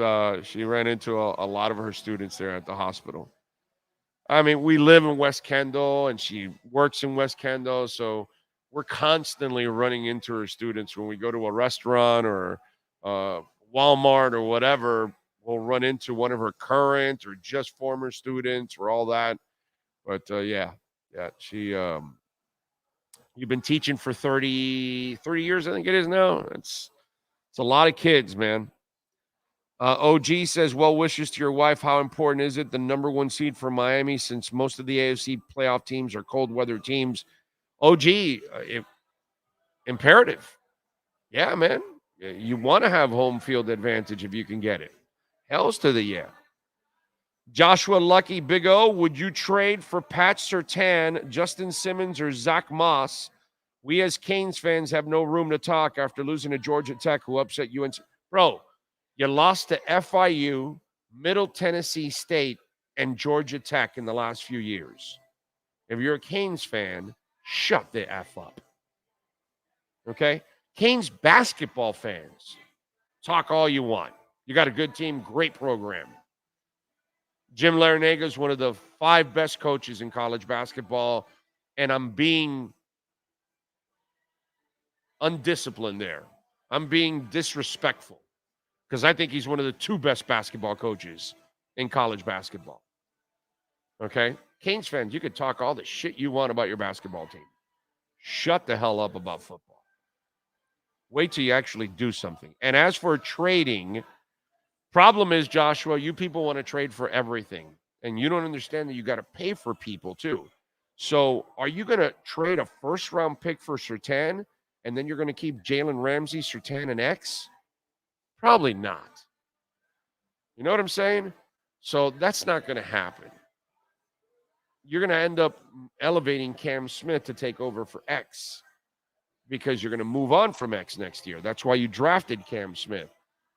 she ran into a lot of her students there at the hospital. I mean, we live in West Kendall and she works in West Kendall, so we're constantly running into her students when we go to a restaurant or Walmart or whatever. We'll run into one of her current or just former students or all that. But yeah, she you've been teaching for 30 years, I think it is now. It's a lot of kids, man. OG says, well wishes to your wife. How important is it? The number 1 seed for Miami, since most of the AFC playoff teams are cold weather teams. OG, imperative. Yeah, man. You want to have home field advantage if you can get it. Hells to the yeah. Joshua Lucky, Big O, would you trade for Pat Surtain, Justin Simmons, or Zach Moss? We as Canes fans have no room to talk after losing to Georgia Tech, who upset UNC. Bro, you lost to FIU, Middle Tennessee State, and Georgia Tech in the last few years. If you're a Canes fan, shut the F up. Okay? Canes basketball fans, talk all you want. You got a good team, great program. Jim Larinaga is one of the 5 best coaches in college basketball, and I'm being undisciplined there. I'm being disrespectful because I think he's one of the 2 best basketball coaches in college basketball. Okay? Canes fans, you could talk all the shit you want about your basketball team. Shut the hell up about football. Wait till you actually do something. And as for trading, problem is, Joshua, you people want to trade for everything. And you don't understand that you got to pay for people too. So are you going to trade a first-round pick for Surtain, and then you're going to keep Jalen Ramsey, Surtain, and X? Probably not. You know what I'm saying? So that's not going to happen. you're going to end up elevating Cam Smith to take over for X because you're going to move on from X next year. That's why you drafted Cam Smith.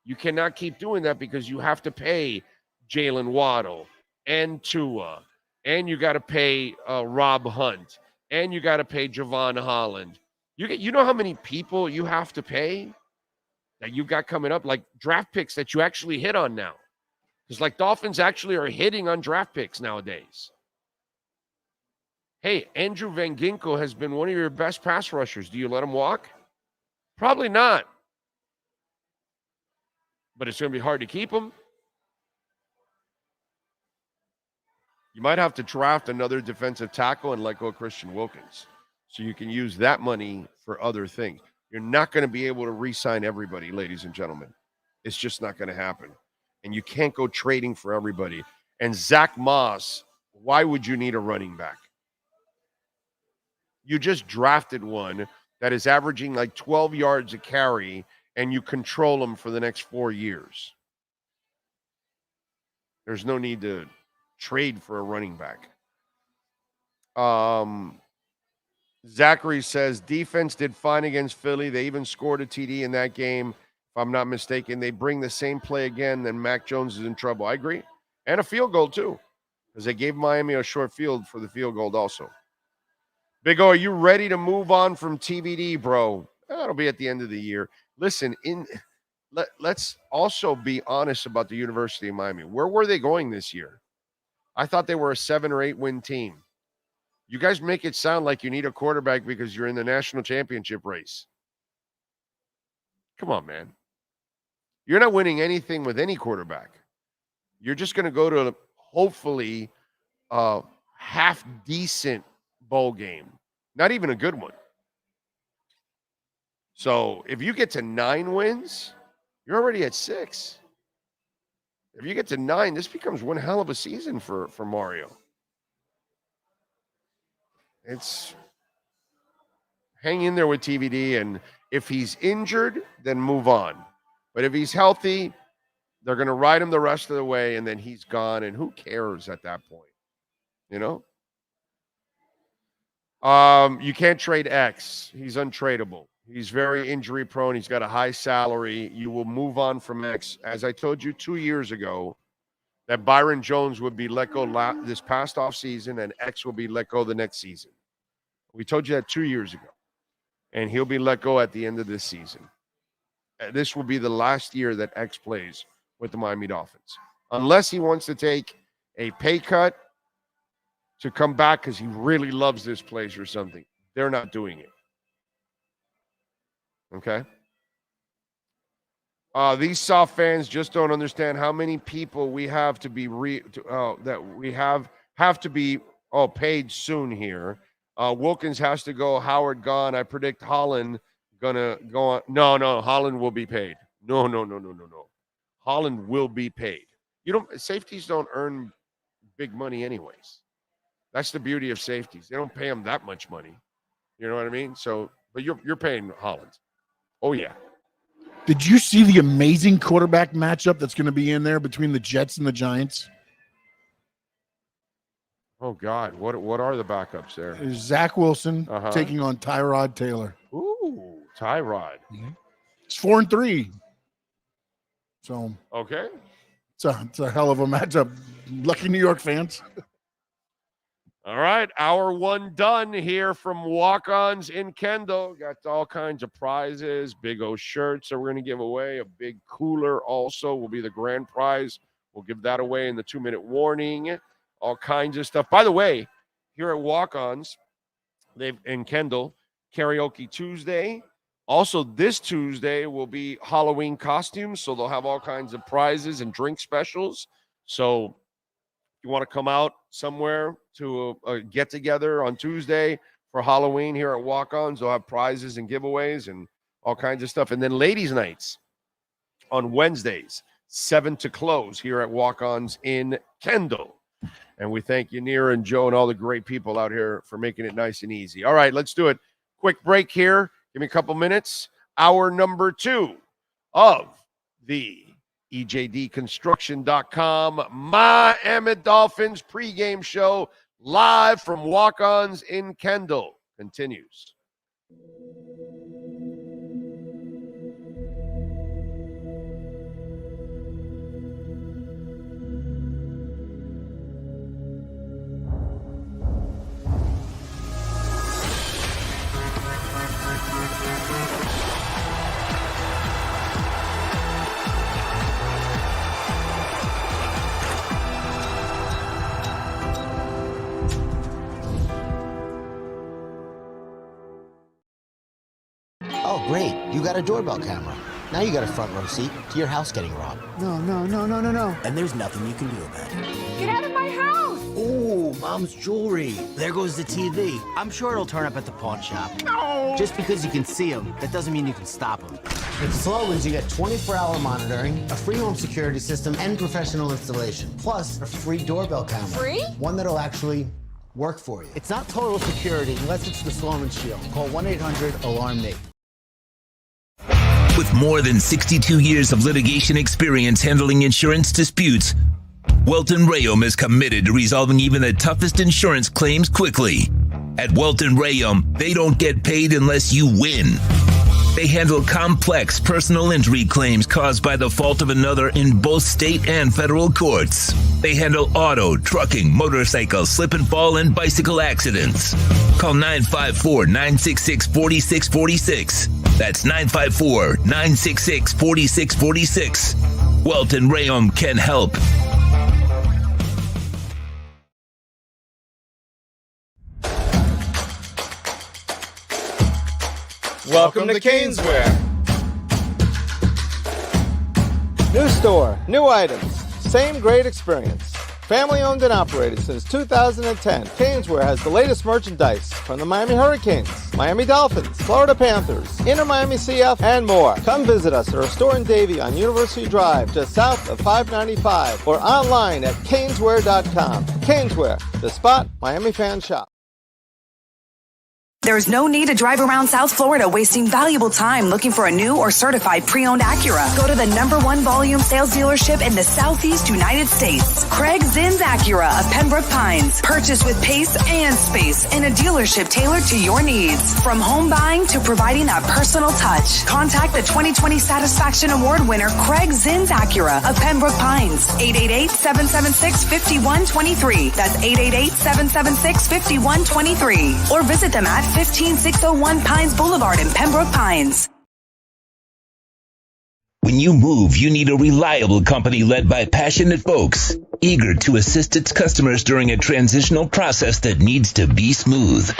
You cannot keep doing that because you have to pay Jalen Waddle and Tua, and you got to pay Rob Hunt, and you got to pay Javon Holland. You know how many people you have to pay that you got coming up, like draft picks that you actually hit on now. Because like Dolphins actually are hitting on draft picks nowadays. Hey, Andrew Van Ginkel has been one of your best pass rushers. Do you let him walk? Probably not. But it's going to be hard to keep him. You might have to draft another defensive tackle and let go of Christian Wilkins. So you can use that money for other things. You're not going to be able to re-sign everybody, ladies and gentlemen. It's just not going to happen. And you can't go trading for everybody. And Zach Moss, why would you need a running back? You just drafted one that is averaging like 12 yards a carry, and you control him for the next 4 years. There's no need to trade for a running back. Zachary says defense did fine against Philly. They even scored a TD in that game. If I'm not mistaken, they bring the same play again, then Mac Jones is in trouble. I agree. And a field goal too, because they gave Miami a short field for the field goal also. Big O, are you ready to move on from TBD, bro? That'll be at the end of the year. Listen, let's also be honest about the University of Miami. Where were they going this year? I thought they were a 7 or 8 win team. You guys make it sound like you need a quarterback because you're in the national championship race. Come on, man. You're not winning anything with any quarterback. You're just going to go to hopefully a half-decent bowl game. Not even a good one. So if you get to 9 wins, you're already at 6. If you get to 9, this becomes one hell of a season for Mario. It's hang in there with TVD, and if he's injured, then move on. But if he's healthy, they're going to ride him the rest of the way, and then he's gone, and who cares at that point? You know? You can't trade X. He's untradeable. He's very injury prone. He's got a high salary. You will move on from X. As I told you 2 years ago, that Byron Jones would be let go this past offseason, and X will be let go the next season. We told you that 2 years ago. And he'll be let go at the end of this season. This will be the last year that X plays with the Miami Dolphins. Unless he wants to take a pay cut to come back because he really loves this place or something. They're not doing it. Okay? These soft fans just don't understand how many people we have to be that we have to be paid soon here. Wilkins has to go. Howard gone. I predict Holland gonna go on. No. Holland will be paid. No. Holland will be paid. Safeties don't earn big money anyways. That's the beauty of safeties. They don't pay them that much money. You know what I mean? So, but you're paying Holland. Oh yeah. Did you see the amazing quarterback matchup that's going to be in there between the Jets and the Giants? Oh God, what are the backups there? There's Zach Wilson taking on Tyrod Taylor. Ooh, Tyrod. It's 4-3. So okay, it's a hell of a matchup. Lucky New York fans. All right, hour 1 done here from Walk-Ons in Kendall. Got all kinds of prizes, Big O shirts that we're going to give away. A big cooler also will be the grand prize. We'll give that away in the 2-minute warning. All kinds of stuff. By the way, here at Walk-Ons, they've in Kendall, Karaoke Tuesday. Also, this Tuesday will be Halloween costumes, so they'll have all kinds of prizes and drink specials. So if you want to come out somewhere to a get-together on Tuesday for Halloween here at Walk-Ons, they'll have prizes and giveaways and all kinds of stuff. And then ladies' nights on Wednesdays, 7 to close here at Walk-Ons in Kendall. And we thank you, Nira and Joe, and all the great people out here for making it nice and easy. All right, let's do it. Quick break here. Give me a couple minutes. Hour number 2 of the EJDconstruction.com Miami Dolphins pregame show. live from Walk-Ons in Kendall, continues. Oh, great. You got a doorbell camera. Now you got a front row seat to your house getting robbed. No. And there's nothing you can do about it. Get out of my house! Ooh, Mom's jewelry. There goes the TV. I'm sure it'll turn up at the pawn shop. No! Just because you can see them, that doesn't mean you can stop them. With Slogans, you get 24-hour monitoring, a free home security system, and professional installation. Plus, a free doorbell camera. Free? One that'll actually work for you. It's not total security unless it's the Sloman Shield. Call 1-800-ALARM-NATE. With more than 62 years of litigation experience handling insurance disputes, Welton Rayom is committed to resolving even the toughest insurance claims quickly. At Welton Rayom, they don't get paid unless you win. They handle complex personal injury claims caused by the fault of another in both state and federal courts. They handle auto, trucking, motorcycle, slip and fall, and bicycle accidents. Call 954-966-4646. That's 954-966-4646. Welton Rayom can help. Welcome to Caneswear. New store, new items, same great experience. Family owned and operated since 2010, Caneswear has the latest merchandise from the Miami Hurricanes, Miami Dolphins, Florida Panthers, Inter Miami CF, and more. Come visit us at our store in Davie on University Drive, just south of 595, or online at caneswear.com. Caneswear, the spot Miami fans shop. There's no need to drive around South Florida wasting valuable time looking for a new or certified pre-owned Acura. Go to the #1 volume sales dealership in the Southeast United States. Craig Zinn's Acura of Pembroke Pines. Purchase with pace and space in a dealership tailored to your needs. From home buying to providing that personal touch. Contact the 2020 Satisfaction Award winner Craig Zinn's Acura of Pembroke Pines. 888-776-5123. That's 888-776-5123. Or visit them at 15601 Pines Boulevard in Pembroke Pines. When you move, you need a reliable company led by passionate folks, eager to assist its customers during a transitional process that needs to be smooth.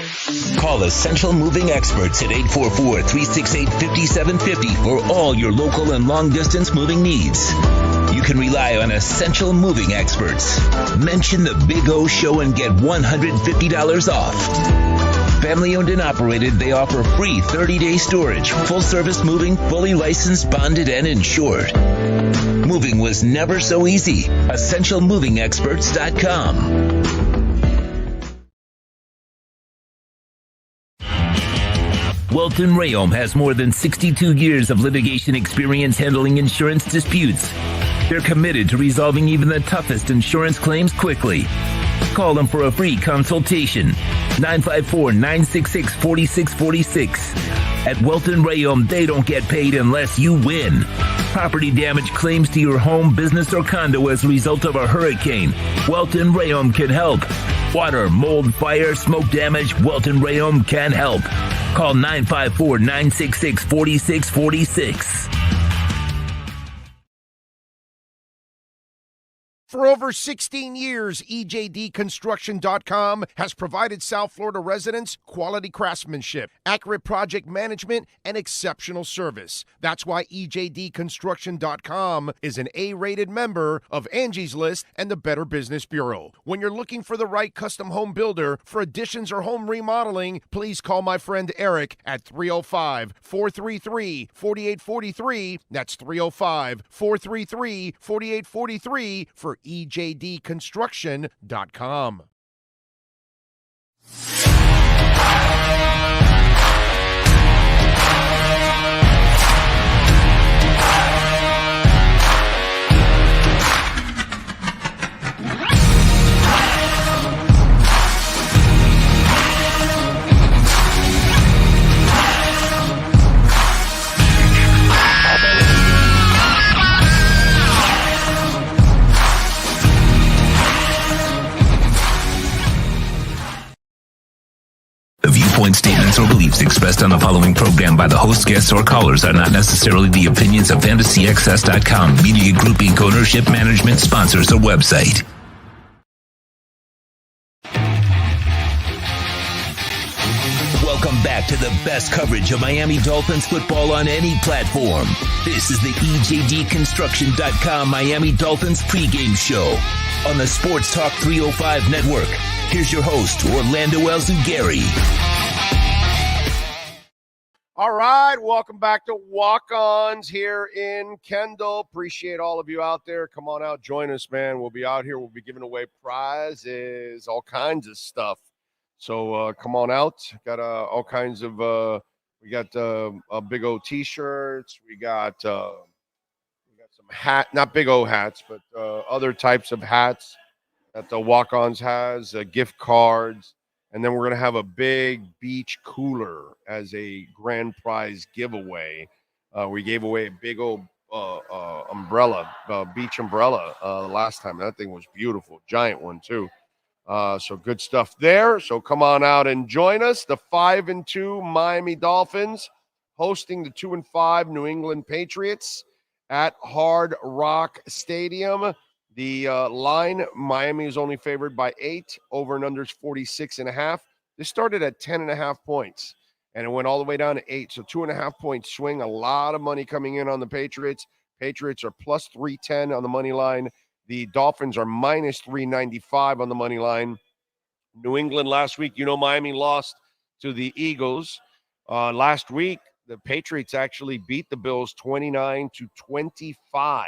Call Essential Moving Experts at 844-368-5750 for all your local and long-distance moving needs. You can rely on Essential Moving Experts. Mention the Big O Show and get $150 off. Family owned and operated, they offer free 30-day storage, full service moving, fully licensed, bonded, and insured. Moving was never so easy. EssentialMovingExperts.com. Welton Rayom has more than 62 years of litigation experience handling insurance disputes. They're committed to resolving even the toughest insurance claims quickly. Call them for a free consultation. 954-966-4646. At Welton Rayom, they don't get paid unless you win. Property damage claims to your home, business, or condo as a result of a hurricane. Welton Rayom can help. Water, mold, fire, smoke damage, Welton Rayom can help. Call 954-966-4646. For over 16 years, EJDconstruction.com has provided South Florida residents quality craftsmanship, accurate project management, and exceptional service. That's why EJDconstruction.com is an A-rated member of Angie's List and the Better Business Bureau. When you're looking for the right custom home builder for additions or home remodeling, please call my friend Eric at 305-433-4843. That's 305-433-4843 for EJDconstruction.com. expressed on the following program by the host, guests, or callers are not necessarily the opinions of FantasyXS.com, Media Group Inc. ownership, management, sponsors, or website. Welcome back to the best coverage of Miami Dolphins football on any platform. This is the EJDConstruction.com Miami Dolphins pregame show on the Sports Talk 305 network. Here's your host, Orlando Alzugaray. All right, welcome back to Walk-Ons here in Kendall. Appreciate all of you out there. Come on out, join us, man. We'll be out here. We'll be giving away prizes, all kinds of stuff. So come on out. Got all kinds of we got big O T-shirts. We got some hat, not big O hats, but other types of hats that the Walk-Ons has, gift cards, and then we're gonna have a big beach cooler as a grand prize giveaway. We gave away a big old umbrella, beach umbrella last time. That thing was beautiful, giant one too. So good stuff there. So come on out and join us. The 5-2 Miami Dolphins hosting the 2-5 New England Patriots at Hard Rock Stadium. The line, Miami is only favored by 8. Over and under is 46.5. This started at 10.5 points, and it went all the way down to 8. So 2.5 point swing. A lot of money coming in on the Patriots. Patriots are plus 310 on the money line. The Dolphins are minus 395 on the money line. New England last week, Miami lost to the Eagles. Last week, the Patriots actually beat the Bills 29-25.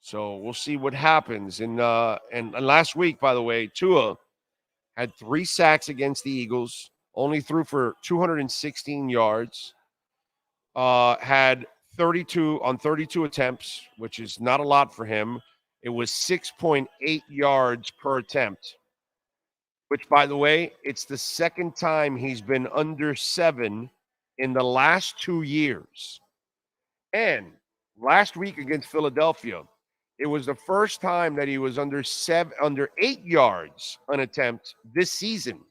So we'll see what happens. And last week, by the way, Tua had 3 sacks against the Eagles, only threw for 216 yards, had 32 attempts, which is not a lot for him. It was 6.8 yards per attempt, which, by the way, it's the second time he's been under 7 in the last 2 years. And last week against Philadelphia, it was the first time that he was under 8 yards an attempt this season.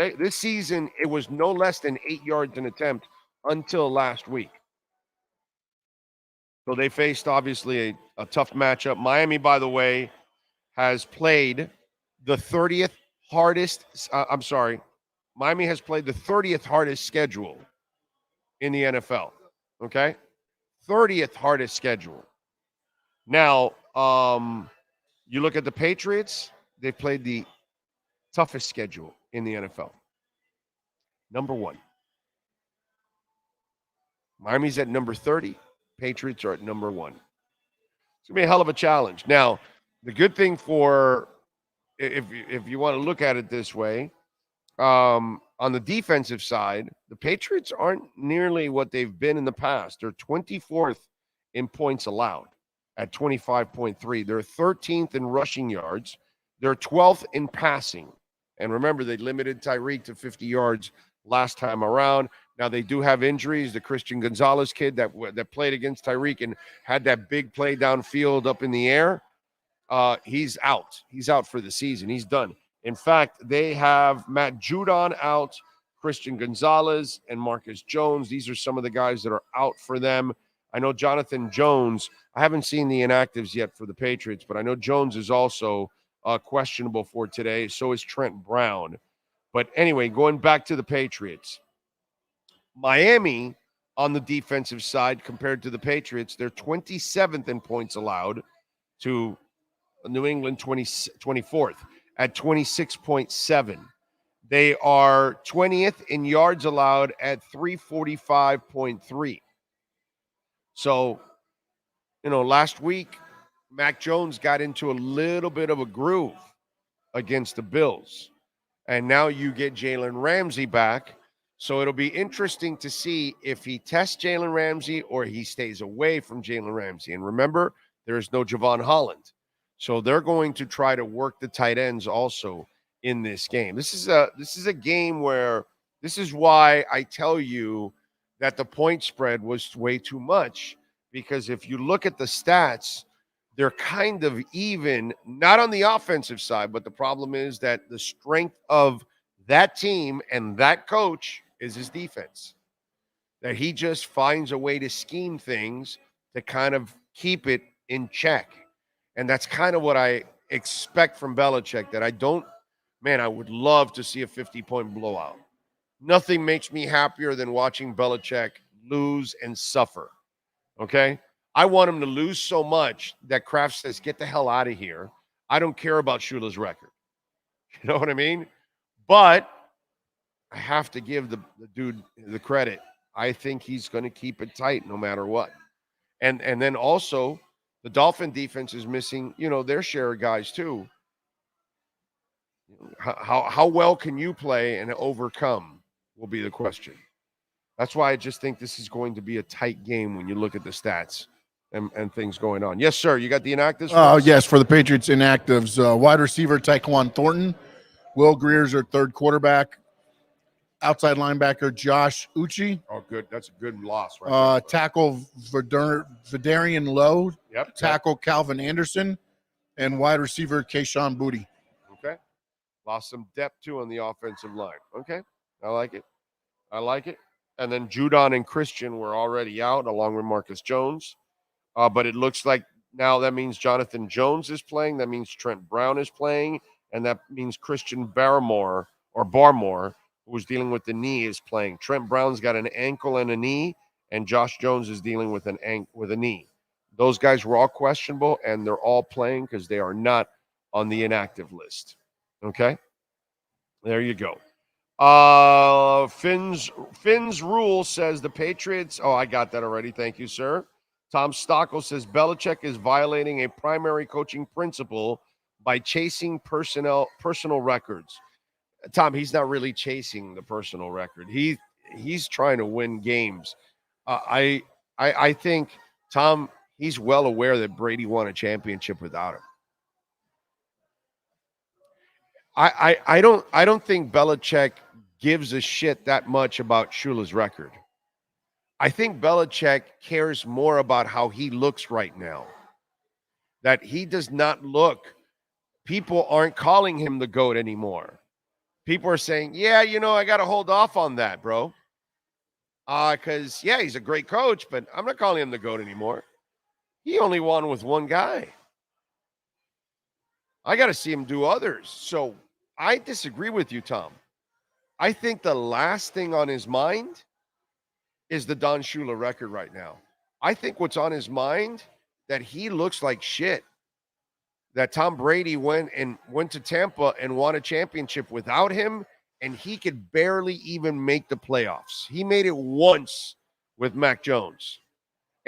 Okay? This season, it was no less than 8 yards an attempt until last week. So they faced, obviously, a tough matchup. Miami, by the way, has played the 30th hardest. Miami has played the 30th hardest schedule in the NFL. Okay? 30th hardest schedule. Now, you look at the Patriots, they played the toughest schedule in the NFL. Number 1. Miami's at number 30. Patriots are at number 1. It's going to be a hell of a challenge. Now, the good thing for, if you want to look at it this way, on the defensive side, the Patriots aren't nearly what they've been in the past. They're 24th in points allowed at 25.3. They're 13th in rushing yards. They're 12th in passing. And remember, they limited Tyreek to 50 yards last time around. Now, they do have injuries. The Christian Gonzalez kid that played against Tyreek and had that big play downfield up in the air, he's out. He's out for the season. He's done. In fact, they have Matt Judon out, Christian Gonzalez, and Marcus Jones. These are some of the guys that are out for them. I know Jonathan Jones. I haven't seen the inactives yet for the Patriots, but I know Jones is also questionable for today. So is Trent Brown. But anyway, going back to the Patriots, Miami on the defensive side compared to the Patriots, they're 27th in points allowed to New England 24th at 26.7. They are 20th in yards allowed at 345.3. So, last week, Mac Jones got into a little bit of a groove against the Bills. And now you get Jalen Ramsey back. So it'll be interesting to see if he tests Jalen Ramsey or he stays away from Jalen Ramsey. And remember, there's no Javon Holland. So they're going to try to work the tight ends also in this game. This is a game where this is why I tell you that the point spread was way too much, because if you look at the stats, they're kind of even, not on the offensive side, but the problem is that the strength of that team and that coach is his defense. That he just finds a way to scheme things to kind of keep it in check. And that's kind of what I expect from Belichick, that I would love to see a 50-point blowout. Nothing makes me happier than watching Belichick lose and suffer, okay? I want him to lose so much that Kraft says, get the hell out of here. I don't care about Shula's record. You know what I mean? But I have to give the dude the credit. I think he's going to keep it tight no matter what. And then also, the Dolphin defense is missing, their share of guys too. How well can you play and overcome will be the question. That's why I just think this is going to be a tight game when you look at the stats and things going on. Yes, sir. You got the inactives? Oh, yes, for the Patriots inactives. Wide receiver Tyquan Thornton. Will Greer's their third quarterback. Outside linebacker Josh Uche. Oh, good. That's a good loss, right? Tackle Vidarian Lowe. Yep. Tackle Calvin Anderson. And wide receiver Keyshawn Booty. Okay. Lost some depth, too, on the offensive line. Okay. I like it. And then Judon and Christian were already out, along with Marcus Jones. But it looks like now that means Jonathan Jones is playing. That means Trent Brown is playing. And that means Christian Barmore, who's dealing with the knee, is playing. Trent Brown's got an ankle and a knee, and Josh Jones is dealing with with a knee. Those guys were all questionable, and they're all playing because they are not on the inactive list. Okay? There you go. Phinz Rule says the Patriots. Oh, I got that already. Thank you, sir. Tom Stockel says Belichick is violating a primary coaching principle by chasing personal records. Tom, he's not really chasing the personal record. He's trying to win games. I think, Tom, he's well aware that Brady won a championship without him. I don't think Belichick gives a shit that much about Shula's record. I think Belichick cares more about how he looks right now. That he does not look. People aren't calling him the GOAT anymore. People are saying, yeah, I got to hold off on that, bro. Because, he's a great coach, but I'm not calling him the GOAT anymore. He only won with one guy. I got to see him do others. So I disagree with you, Tom. I think the last thing on his mind is the Don Shula record right now. I think what's on his mind, that he looks like shit. That Tom Brady went to Tampa and won a championship without him, and he could barely even make the playoffs. He made it once with Mac Jones.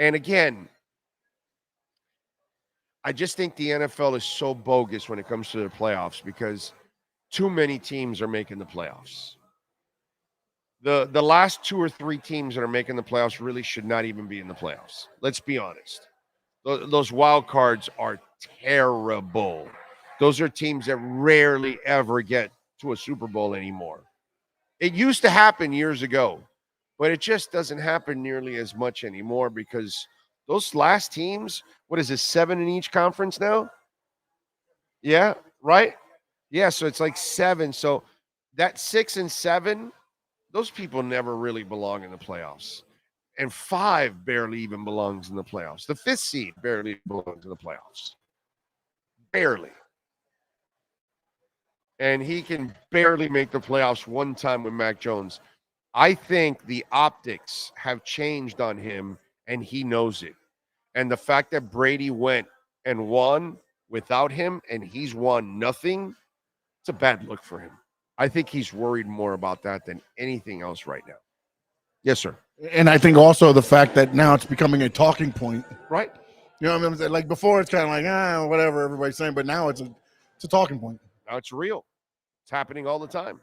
And again, I just think the NFL is so bogus when it comes to their playoffs because too many teams are making the playoffs. The last 2 or 3 teams that are making the playoffs really should not even be in the playoffs. Let's be honest. Those wild cards are terrible. Those are teams that rarely ever get to a Super Bowl anymore. It used to happen years ago, but it just doesn't happen nearly as much anymore because those last teams, what is it, 7 in each conference now? Yeah, right? Yeah, so it's like 7. So that 6 and 7, those people never really belong in the playoffs. And 5 barely even belongs in the playoffs. The 5th seed barely belongs in the playoffs. Barely. And he can barely make the playoffs one time with Mac Jones. I think the optics have changed on him, and he knows it. And the fact that Brady went and won without him, and he's won nothing, it's a bad look for him. I think he's worried more about that than anything else right now. Yes, sir. And I think also the fact that now it's becoming a talking point. Right. You know what I mean? Like before, it's kind of like, whatever everybody's saying, but now it's a talking point. Now it's real. It's happening all the time.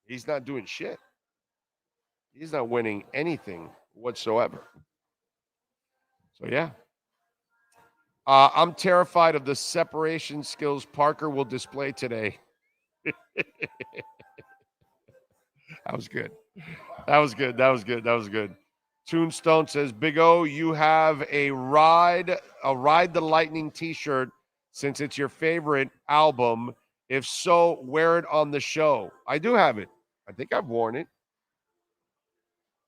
He's not doing shit. He's not winning anything whatsoever. So, yeah. I'm terrified of the separation skills Parker will display today. That was good. That was good. Tombstone says, Big O, you have a Ride the Lightning t-shirt since it's your favorite album If so, wear it on the show. I do have it. I think I've worn it.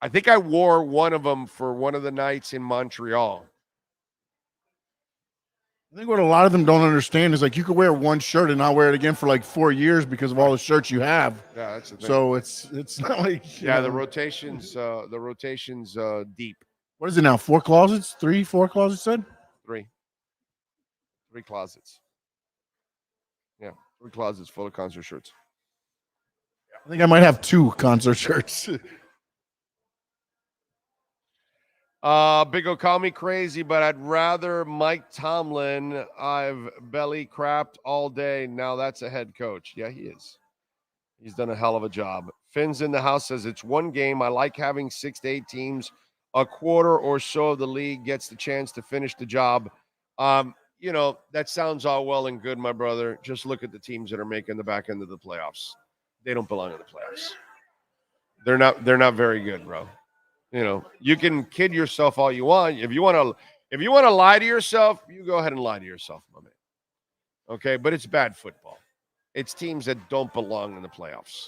I think I wore one of them for one of the nights in Montreal. I think what a lot of them don't understand is like you could wear one shirt and not wear it again for like 4 years because of all the shirts you have. Yeah, that's the thing. So it's not like the rotations deep. What is it now? 4 closets? 3, 4 closets? Said 3 closets. Yeah, 3 closets full of concert shirts. I think I might have 2 concert shirts. Big O, call me crazy, but I'd rather Mike Tomlin. I've belly crapped all day. Now that's a head coach. Yeah, he is. He's done a hell of a job. Phinz in the house says it's one game. I like having 6 to 8 teams. A quarter or so of the league gets the chance to finish the job. That sounds all well and good, my brother. Just look at the teams that are making the back end of the playoffs. They don't belong in the playoffs. They're not very good, bro. You can kid yourself all you want. If you want to lie to yourself, you go ahead and lie to yourself, my man. Okay, but it's bad football. It's teams that don't belong in the playoffs.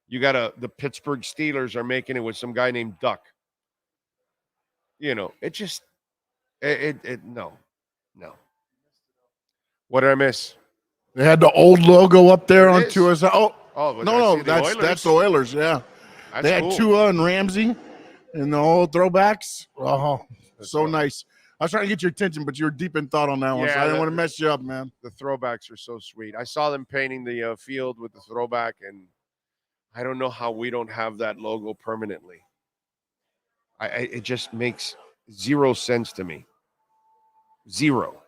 The Pittsburgh Steelers are making it with some guy named Duck. No. What did I miss? They had the old logo up there It on is. Tua. No, That's the Oilers. Yeah, they had cool. Tua and Ramsey and the old throwbacks. Oh, That's so right. nice. I was trying to get your attention, but you were deep in thought on that one, so Yeah, I didn't want to mess you up, man. The throwbacks are so sweet. I saw them painting the field with the throwback, and I don't know how we don't have that logo permanently. It just makes zero sense to me. Zero.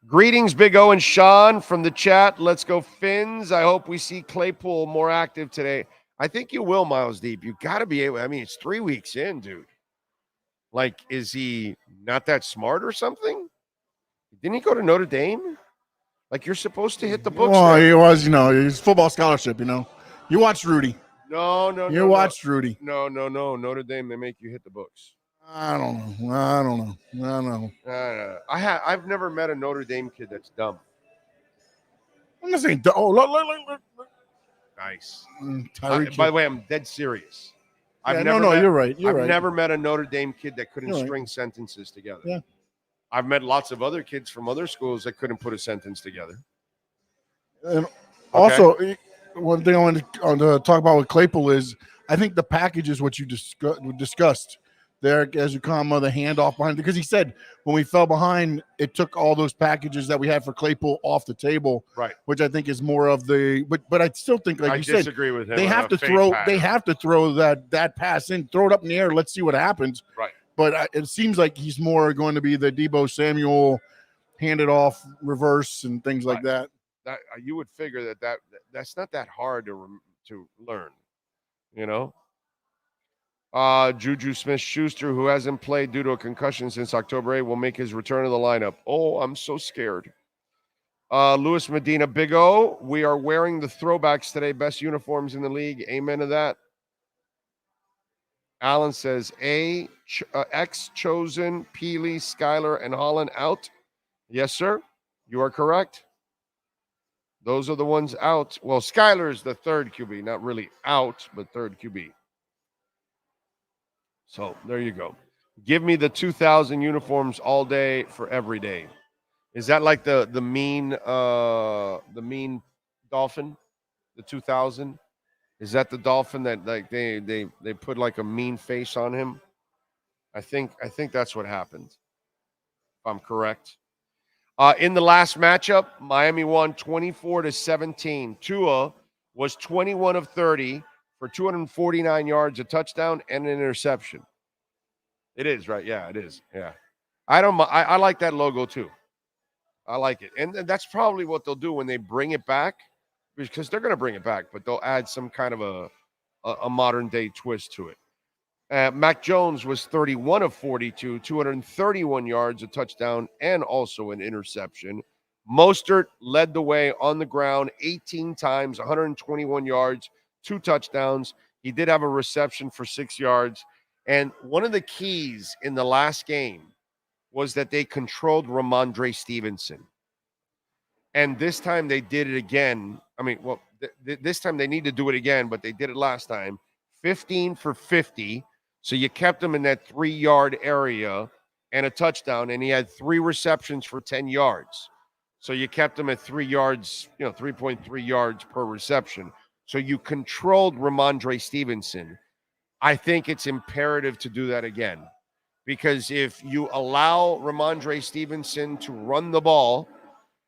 Greetings, Big O and Sean from the chat. Let's go, Phinz. I hope we see Claypool more active today. I think you will, Miles Deep. You got to be able. I mean, it's 3 weeks in, dude. Like, is he not that smart or something? Didn't he go to Notre Dame? Like, you're supposed to hit the books. Well, there. he was, he's football scholarship. You watched Rudy. No. You watched Rudy. No. Notre Dame, they make you hit the books. I don't know. I've never met a Notre Dame kid that's dumb. I'm not saying. Oh, look. Nice. Tyreek. By the way, I'm dead serious. You're right. I've never met a Notre Dame kid that couldn't string sentences together. Yeah. I've met lots of other kids from other schools that couldn't put a sentence together. And also, one thing I want to talk about with Claypool is I think the package is what you discussed there as you comma the handoff behind, because he said when we fell behind, it took all those packages that we had for Claypool off the table, right? Which I think is more of the. But I still think, like you said, I disagree with him. They have to throw that pass in, throw it up in the air. Let's see what happens. Right. But it seems like he's more going to be the Deebo Samuel, hand it off, reverse, and things like that. That you would figure that's not that hard to learn, Juju Smith-Schuster, who hasn't played due to a concussion since October 8, will make his return to the lineup. Oh, I'm so scared. Luis Medina, Big O, we are wearing the throwbacks today. Best uniforms in the league. Amen to that. Alan says X chosen, Peely, Skyler, and Holland out. Yes, sir. You are correct. Those are the ones out. Well, Skyler is the third QB, not really out, but third QB. So there you go. Give me the 2,000 uniforms all day for every day. Is that like the mean dolphin, the 2,000? Is that the dolphin that like they put like a mean face on him? I think that's what happened. If I'm correct. In the last matchup, Miami won 24-17. Tua was 21 of 30 for 249 yards, a touchdown, and an interception. It is, right? Yeah, it is. Yeah. I like that logo too. I like it. And that's probably what they'll do when they bring it back, because they're going to bring it back, but they'll add some kind of a modern day twist to it. Mac Jones was 31 of 42, 231 yards, a touchdown, and also an interception. Mostert led the way on the ground 18 times, 121 yards, 2 touchdowns. He did have a reception for 6 yards. And one of the keys in the last game was that they controlled Ramondre Stevenson. And this time they did it again. I mean, well, this time they need to do it again, but they did it last time. 15 for 50. So you kept him in that 3-yard area and a touchdown, and he had 3 receptions for 10 yards. So you kept him at 3 yards, 3.3 yards per reception. So you controlled Ramondre Stevenson. I think it's imperative to do that again, because if you allow Ramondre Stevenson to run the ball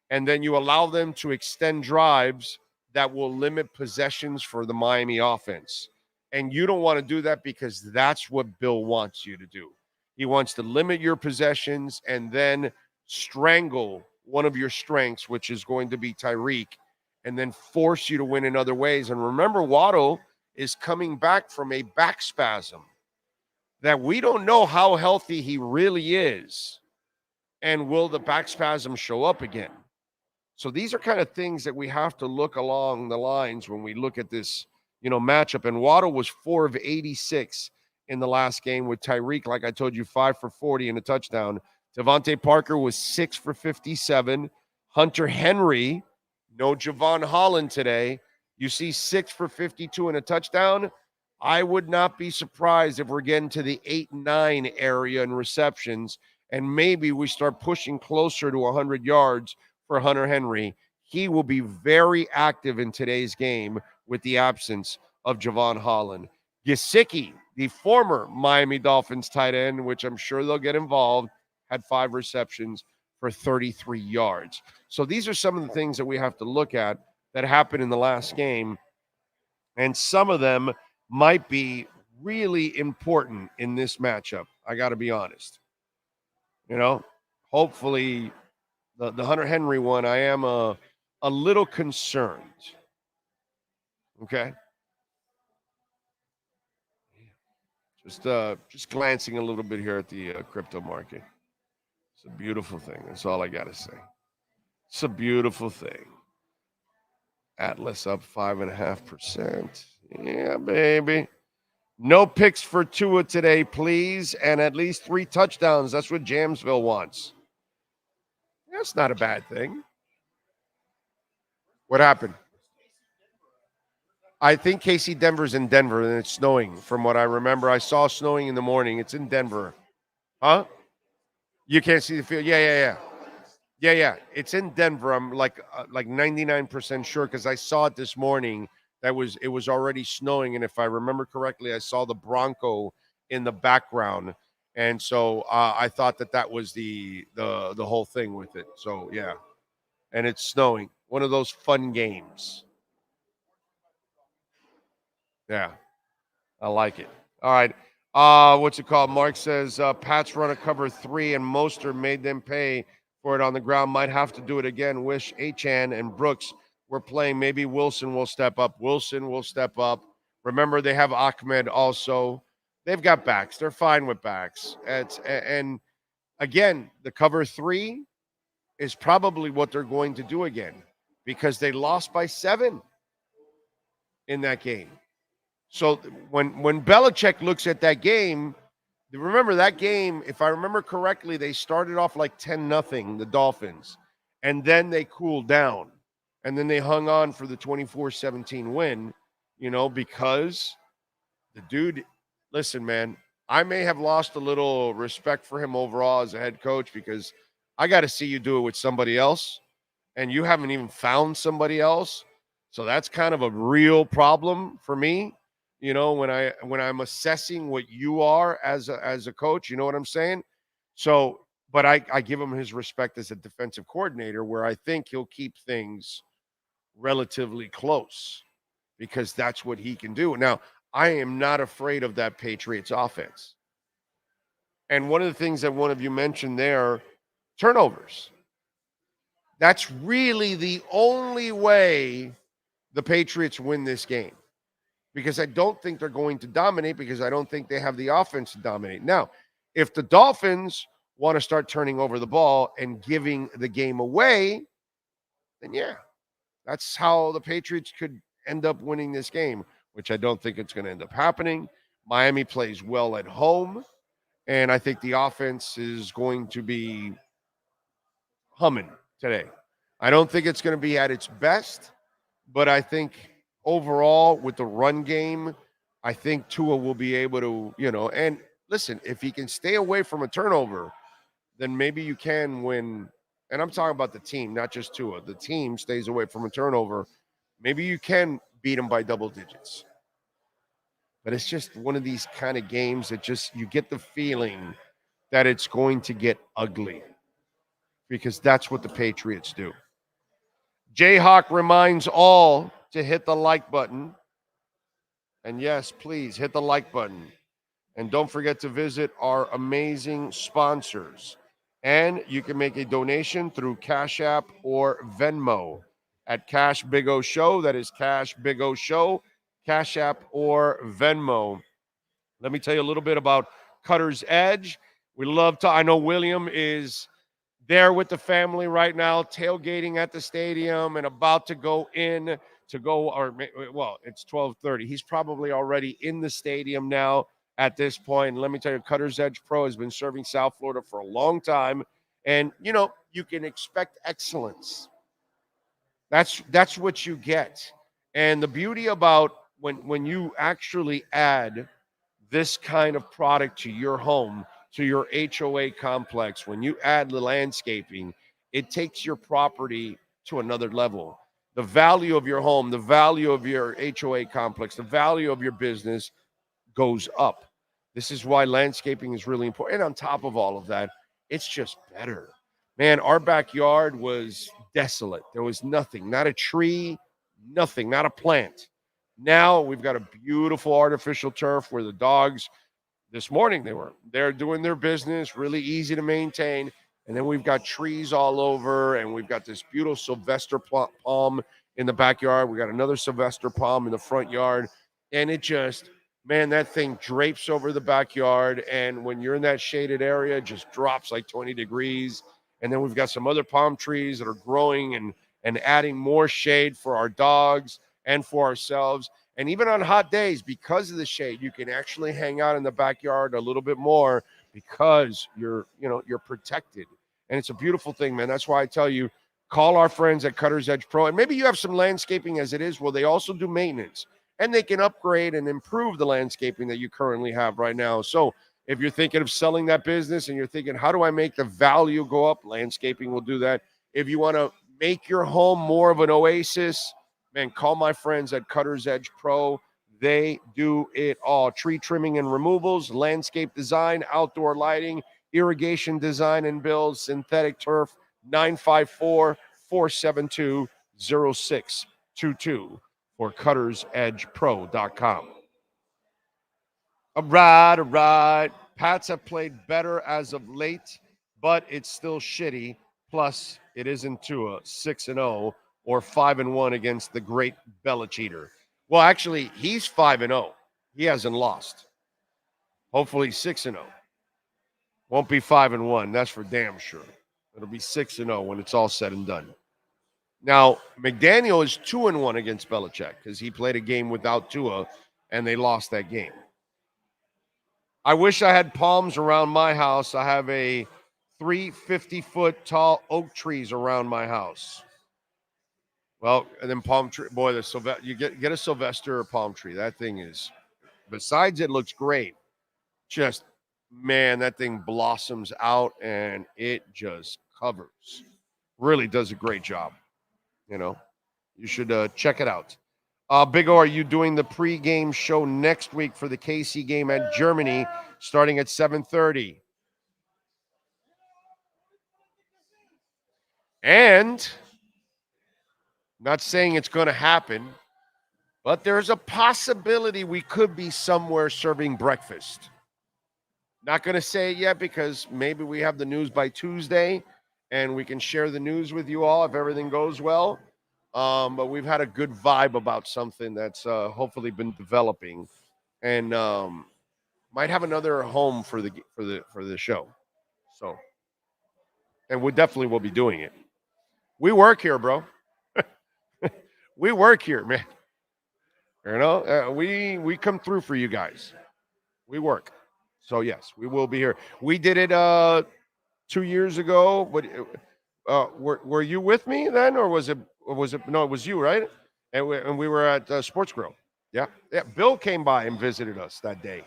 and then you allow them to extend drives, that will limit possessions for the Miami offense. And you don't want to do that, because that's what Bill wants you to do. He wants to limit your possessions and then strangle one of your strengths, which is going to be Tyreek, and then force you to win in other ways. And remember, Waddle is coming back from a back spasm that we don't know how healthy he really is. And will the back spasm show up again? So these are kind of things that we have to look along the lines when we look at this, matchup. And Waddle was 4 of 86 in the last game, with Tyreek, like I told you, 5 for 40 and a touchdown. Devontae Parker was 6 for 57. Hunter Henry, no Javon Holland today. You see 6 for 52 and a touchdown. I would not be surprised if we're getting to the 8-9 area in receptions, and maybe we start pushing closer to 100 yards for Hunter Henry. He will be very active in today's game with the absence of Javon Holland. Gesicki, the former Miami Dolphins tight end, which I'm sure they'll get involved, had 5 receptions for 33 yards. So these are some of the things that we have to look at that happened in the last game, and some of them might be really important in this matchup. I got to be honest. Hopefully the Hunter Henry one, I am a little concerned. Okay. Just glancing a little bit here at the crypto market. It's a beautiful thing. That's all I got to say. It's a beautiful thing. Atlas up 5.5%. Yeah, baby. No picks for Tua today, please, and at least 3 touchdowns. That's what Jamesville wants. That's not a bad thing. What happened? I think KC Denver's in Denver, and it's snowing. From what I remember, I saw snowing in the morning. It's in Denver. Huh? You can't see the field? Yeah. It's in Denver. I'm like 99% sure, because I saw it this morning. It was already snowing, and if I remember correctly, I saw the Bronco in the background, and so I thought that was the whole thing with it. So yeah, and it's snowing. One of those fun games. Yeah, I like it. All right. What's it called? Mark says Pats run a cover 3 and Mostert made them pay for it on the ground. Might have to do it again. Wish Achane and Brooks were playing. Maybe Wilson will step up. Wilson will step up. Remember, they have Ahmed also. They've got backs. They're fine with backs. And again, the cover 3 is probably what they're going to do again, because they lost by 7 in that game. So when Belichick looks at that game, remember that game, if I remember correctly, they started off like 10-0, the Dolphins, and then they cooled down, and then they hung on for the 24-17 win, because the dude, listen, man, I may have lost a little respect for him overall as a head coach, because I got to see you do it with somebody else, and you haven't even found somebody else. So that's kind of a real problem for me. When I'm assessing what you are as a coach, you know what I'm saying? So, but I give him his respect as a defensive coordinator, where I think he'll keep things relatively close, because that's what he can do. Now, I am not afraid of that Patriots offense. And one of the things that one of you mentioned there, turnovers. That's really the only way the Patriots win this game. Because I don't think they're going to dominate, because I don't think they have the offense to dominate. Now, if the Dolphins want to start turning over the ball and giving the game away, then yeah, that's how the Patriots could end up winning this game, which I don't think it's going to end up happening. Miami plays well at home, and I think the offense is going to be humming today. I don't think it's going to be at its best, but I think overall with the run game, I think Tua will be able to, and listen, if he can stay away from a turnover, then maybe you can win. And I'm talking about the team, not just Tua. The team stays away from a turnover. Maybe you can beat them by double digits. But it's just one of these kind of games that just you get the feeling that it's going to get ugly because that's what the Patriots do. Jayhawk reminds all to hit the like button. And yes, please hit the like button. And don't forget to visit our amazing sponsors. And you can make a donation through Cash App or Venmo at Cash Big O Show. That is Cash Big O Show, Cash App or Venmo. Let me tell you a little bit about Cutter's Edge. I know William is there with the family right now, tailgating at the stadium and about to go in to go, it's 12:30. He's probably already in the stadium now at this point. And let me tell you, Cutter's Edge Pro has been serving South Florida for a long time. And, you can expect excellence. That's what you get. And the beauty about when you actually add this kind of product to your home, to your HOA complex, when you add the landscaping, it takes your property to another level. The value of your home, the value of your HOA complex, the value of your business goes up. This is why landscaping is really important. And on top of all of that, it's just better. Man, our backyard was desolate. There was nothing, not a tree, nothing, not a plant. Now we've got a beautiful artificial turf where the dogs, this morning they're doing their business, really easy to maintain. And then we've got trees all over, and we've got this beautiful Sylvester palm in the backyard. We got another Sylvester palm in the front yard. And it just, man, that thing drapes over the backyard. And when you're in that shaded area, it just drops like 20 degrees. And then we've got some other palm trees that are growing and adding more shade for our dogs and for ourselves. And even on hot days, because of the shade, you can actually hang out in the backyard a little bit more because you're protected. And it's a beautiful thing, man. That's why I tell you, call our friends at Cutter's Edge Pro. And maybe you have some landscaping as it is. Well, they also do maintenance. And they can upgrade and improve the landscaping that you currently have right now. So if you're thinking of selling that business and you're thinking, how do I make the value go up? Landscaping will do that. If you want to make your home more of an oasis, man, call my friends at Cutter's Edge Pro. They do it all. Tree trimming and removals, landscape design, outdoor lighting, irrigation design and builds, synthetic turf, 954-472-0622 or cuttersedgepro.com. All right. Pats have played better as of late, but it's still shitty. Plus, it isn't Tua 6-0 or 5-1 against the great Belichick. Well, actually, he's 5-0. He hasn't lost. Hopefully 6-0. Won't be 5-1. That's for damn sure. It'll be 6-0 when it's all said and done. Now, McDaniel is 2-1 against Belichick because he played a game without Tua, and they lost that game. I wish I had palms around my house. I have a 350-foot tall oak trees around my house. Well, and then palm tree, boy, you get a Sylvester palm tree. That thing is, besides it looks great, just, man, that thing blossoms out and it just covers. Really does a great job. You should check it out. Big O, are you doing the pregame show next week for the KC game at Germany starting at 7:30? And not saying it's going to happen, but there's a possibility we could be somewhere serving breakfast. Not going to say it yet because maybe we have the news by Tuesday and we can share the news with you all if everything goes well. But we've had a good vibe about something that's hopefully been developing, and might have another home for the show. So, and we definitely will be doing it. We work here, bro. We work here, man. We come through for you guys. We work. So yes, we will be here. We did it 2 years ago, but were you with me then, or was it no, it was you, right? And we were at Sports Grill. Yeah. Bill came by and visited us that day.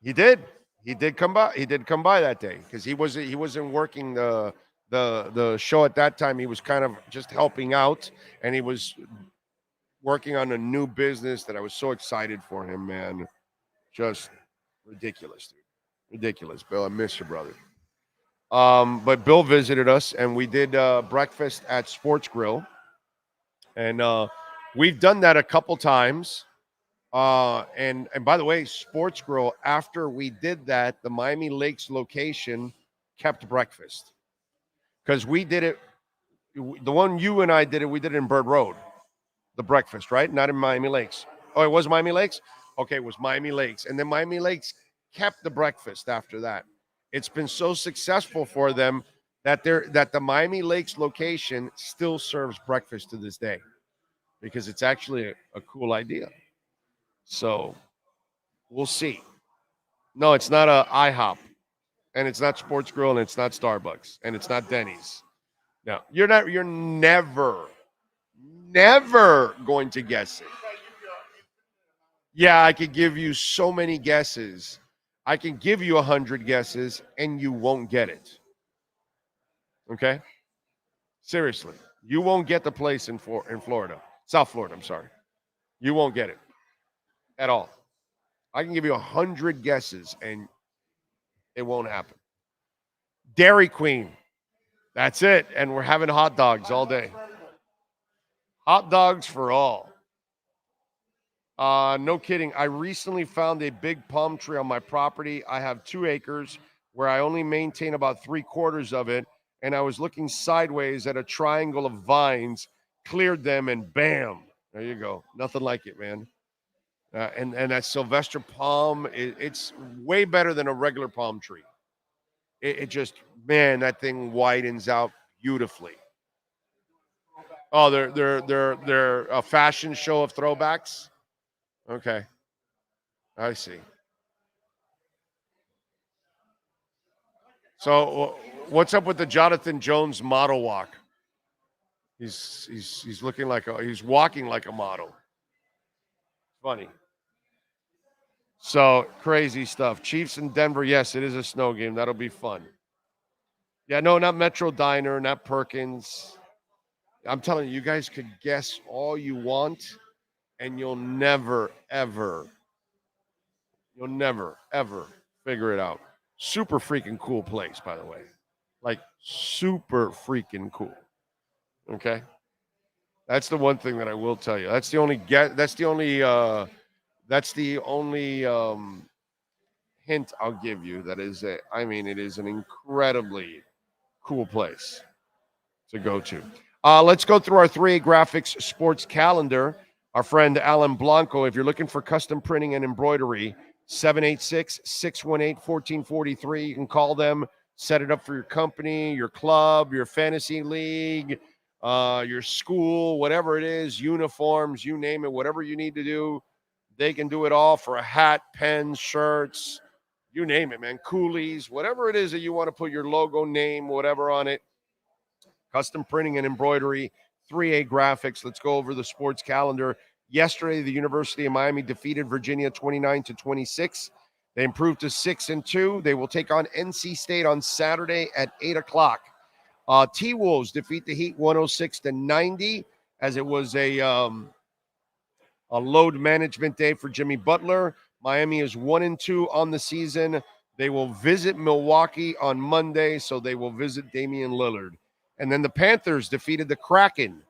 He did. He did come by. He did come by that day because he wasn't working the show at that time. He was kind of just helping out, and he was working on a new business that I was so excited for him, man. Just ridiculous, dude. Ridiculous, Bill. I miss you, brother. But Bill visited us, and we did breakfast at Sports Grill, and we've done that a couple times. And by the way, Sports Grill, after we did that, the Miami Lakes location kept breakfast because we did it. The one you and I did it, we did it in Bird Road, the breakfast, right? Not in Miami Lakes. Oh, it was Miami Lakes? Okay, it was Miami Lakes. And then Miami Lakes kept the breakfast after that. It's been so successful for them that the Miami Lakes location still serves breakfast to this day because it's actually a cool idea. So we'll see. No, it's not a IHOP, and it's not Sports Grill, and it's not Starbucks, and it's not Denny's. No, you're never going to guess it. Yeah, I could give you so many guesses. I can give you 100 guesses, and you won't get it. Okay? Seriously, you won't get the place in Florida, South Florida. I'm sorry, you won't get it at all. I can give you 100 guesses, and it won't happen. Dairy Queen. That's it. And we're having hot dogs all day. Hot dogs for all. No kidding. I recently found a big palm tree on my property. I have 2 acres where I only maintain about 3/4 of it. And I was looking sideways at a triangle of vines, cleared them, and bam. There you go. Nothing like it, man. And that Sylvester palm, it's way better than a regular palm tree. It just, man, that thing widens out beautifully. Oh, they're a fashion show of throwbacks. Okay, I see. So, what's up with the Jonathan Jones model walk? He's looking like he's walking like a model. Funny. So crazy stuff. Chiefs in Denver. Yes, it is a snow game. That'll be fun. Yeah, no, not Metro Diner, not Perkins. I'm telling you, you guys could guess all you want, and you'll never, ever figure it out. Super freaking cool place, by the way. Like super freaking cool. Okay. That's the one thing that I will tell you. That's the only hint I'll give you. That is it is an incredibly cool place to go to. Let's go through our 3A Graphics sports calendar. Our friend Alan Blanco, if you're looking for custom printing and embroidery, 786-618-1443. You can call them, set it up for your company, your club, your fantasy league, your school, whatever it is, uniforms, you name it, whatever you need to do. They can do it all for a hat, pens, shirts, you name it, man. Coolies, whatever it is that you want to put your logo, name, whatever on it. Custom printing and embroidery, 3A Graphics. Let's go over the sports calendar. Yesterday, the University of Miami defeated Virginia 29-26. They improved to 6-2. They will take on NC State on Saturday at 8:00. T-Wolves defeat the Heat 106-90 as it was a load management day for Jimmy Butler. Miami is 1-2 on the season. They will visit Milwaukee on Monday, so they will visit Damian Lillard. And then the Panthers defeated the Kraken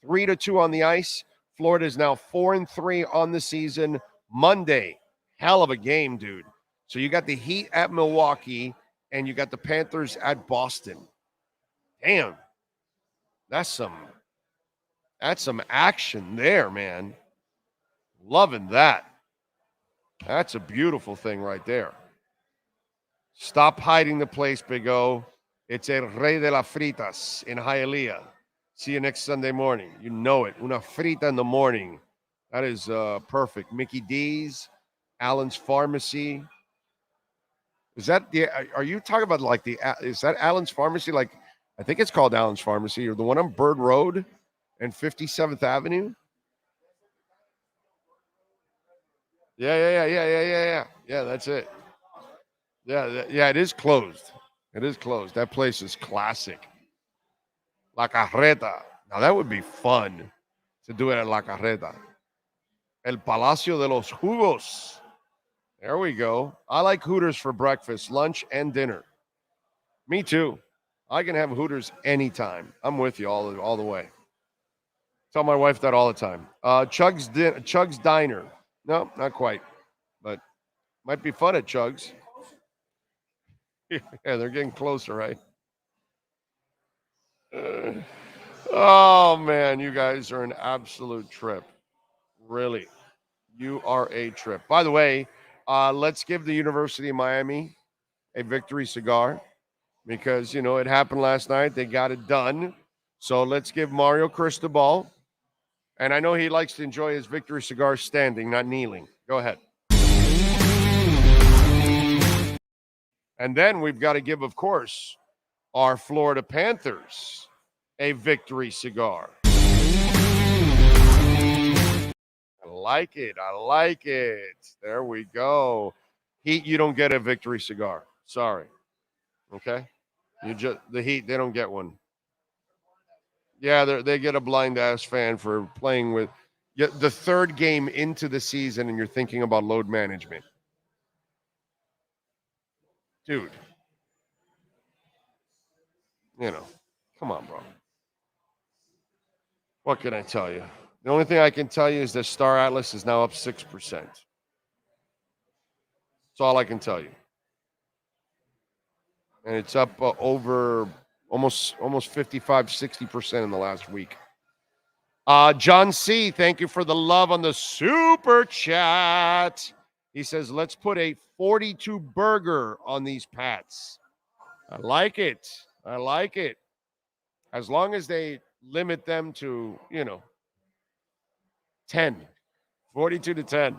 3-2 on the ice. Florida is now 4-3 on the season. Monday, hell of a game, dude. So you got the Heat at Milwaukee, and you got the Panthers at Boston. Damn, that's some action there, man. Loving that. That's a beautiful thing right there. Stop hiding the place, Big O. It's El Rey de las Fritas in Hialeah. See you next Sunday morning. You know it. Una frita in the morning. That is perfect. Mickey D's, Allen's Pharmacy. Is that the? Are you talking about like the? Is that Allen's Pharmacy? Like, I think it's called Allen's Pharmacy, or the one on Bird Road and 57th Avenue. Yeah. That's it. Yeah. It is closed. It is closed. That place is classic. La Carreta. Now that would be fun to do it at La Carreta. El Palacio de los Jugos. There we go. I like Hooters for breakfast, lunch, and dinner. Me too. I can have Hooters anytime. I'm with you all the way. Tell my wife that all the time. Chug's Diner. No, not quite, but might be fun at Chug's. Yeah, they're getting closer, right? Oh man, you guys are an absolute trip. Really, you are a trip. By the way, let's give the University of Miami a victory cigar because it happened last night. They got it done. So let's give Mario Cristobal, and I know he likes to enjoy his victory cigar standing, not kneeling. Go ahead. And then we've got to give, of course, our Florida Panthers a victory cigar. I like it. There we go. Heat, you don't get a victory cigar. Sorry. Okay? The Heat, they don't get one. Yeah, they get a blind-ass fan for playing with the third game into the season, and you're thinking about load management. Dude. Come on, bro. What can I tell you? The only thing I can tell you is that Star Atlas is now up 6%. That's all I can tell you. And it's up over almost 55, 60% in the last week. John C., thank you for the love on the super chat. He says, let's put a 42 burger on these Pats. I like it. As long as they limit them to, 10, 42 to 10.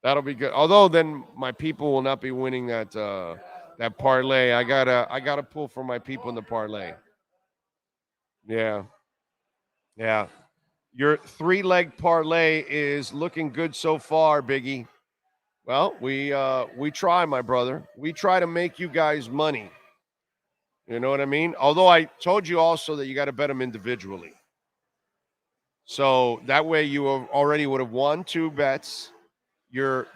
That'll be good. Although then my people will not be winning that parlay. I gotta pull for my people in the parlay. Yeah. Your 3-leg parlay is looking good so far, Biggie. Well, we try, my brother. We try to make you guys money. You know what I mean? Although I told you also that you got to bet them individually. So that way you already would have won 2 bets. You're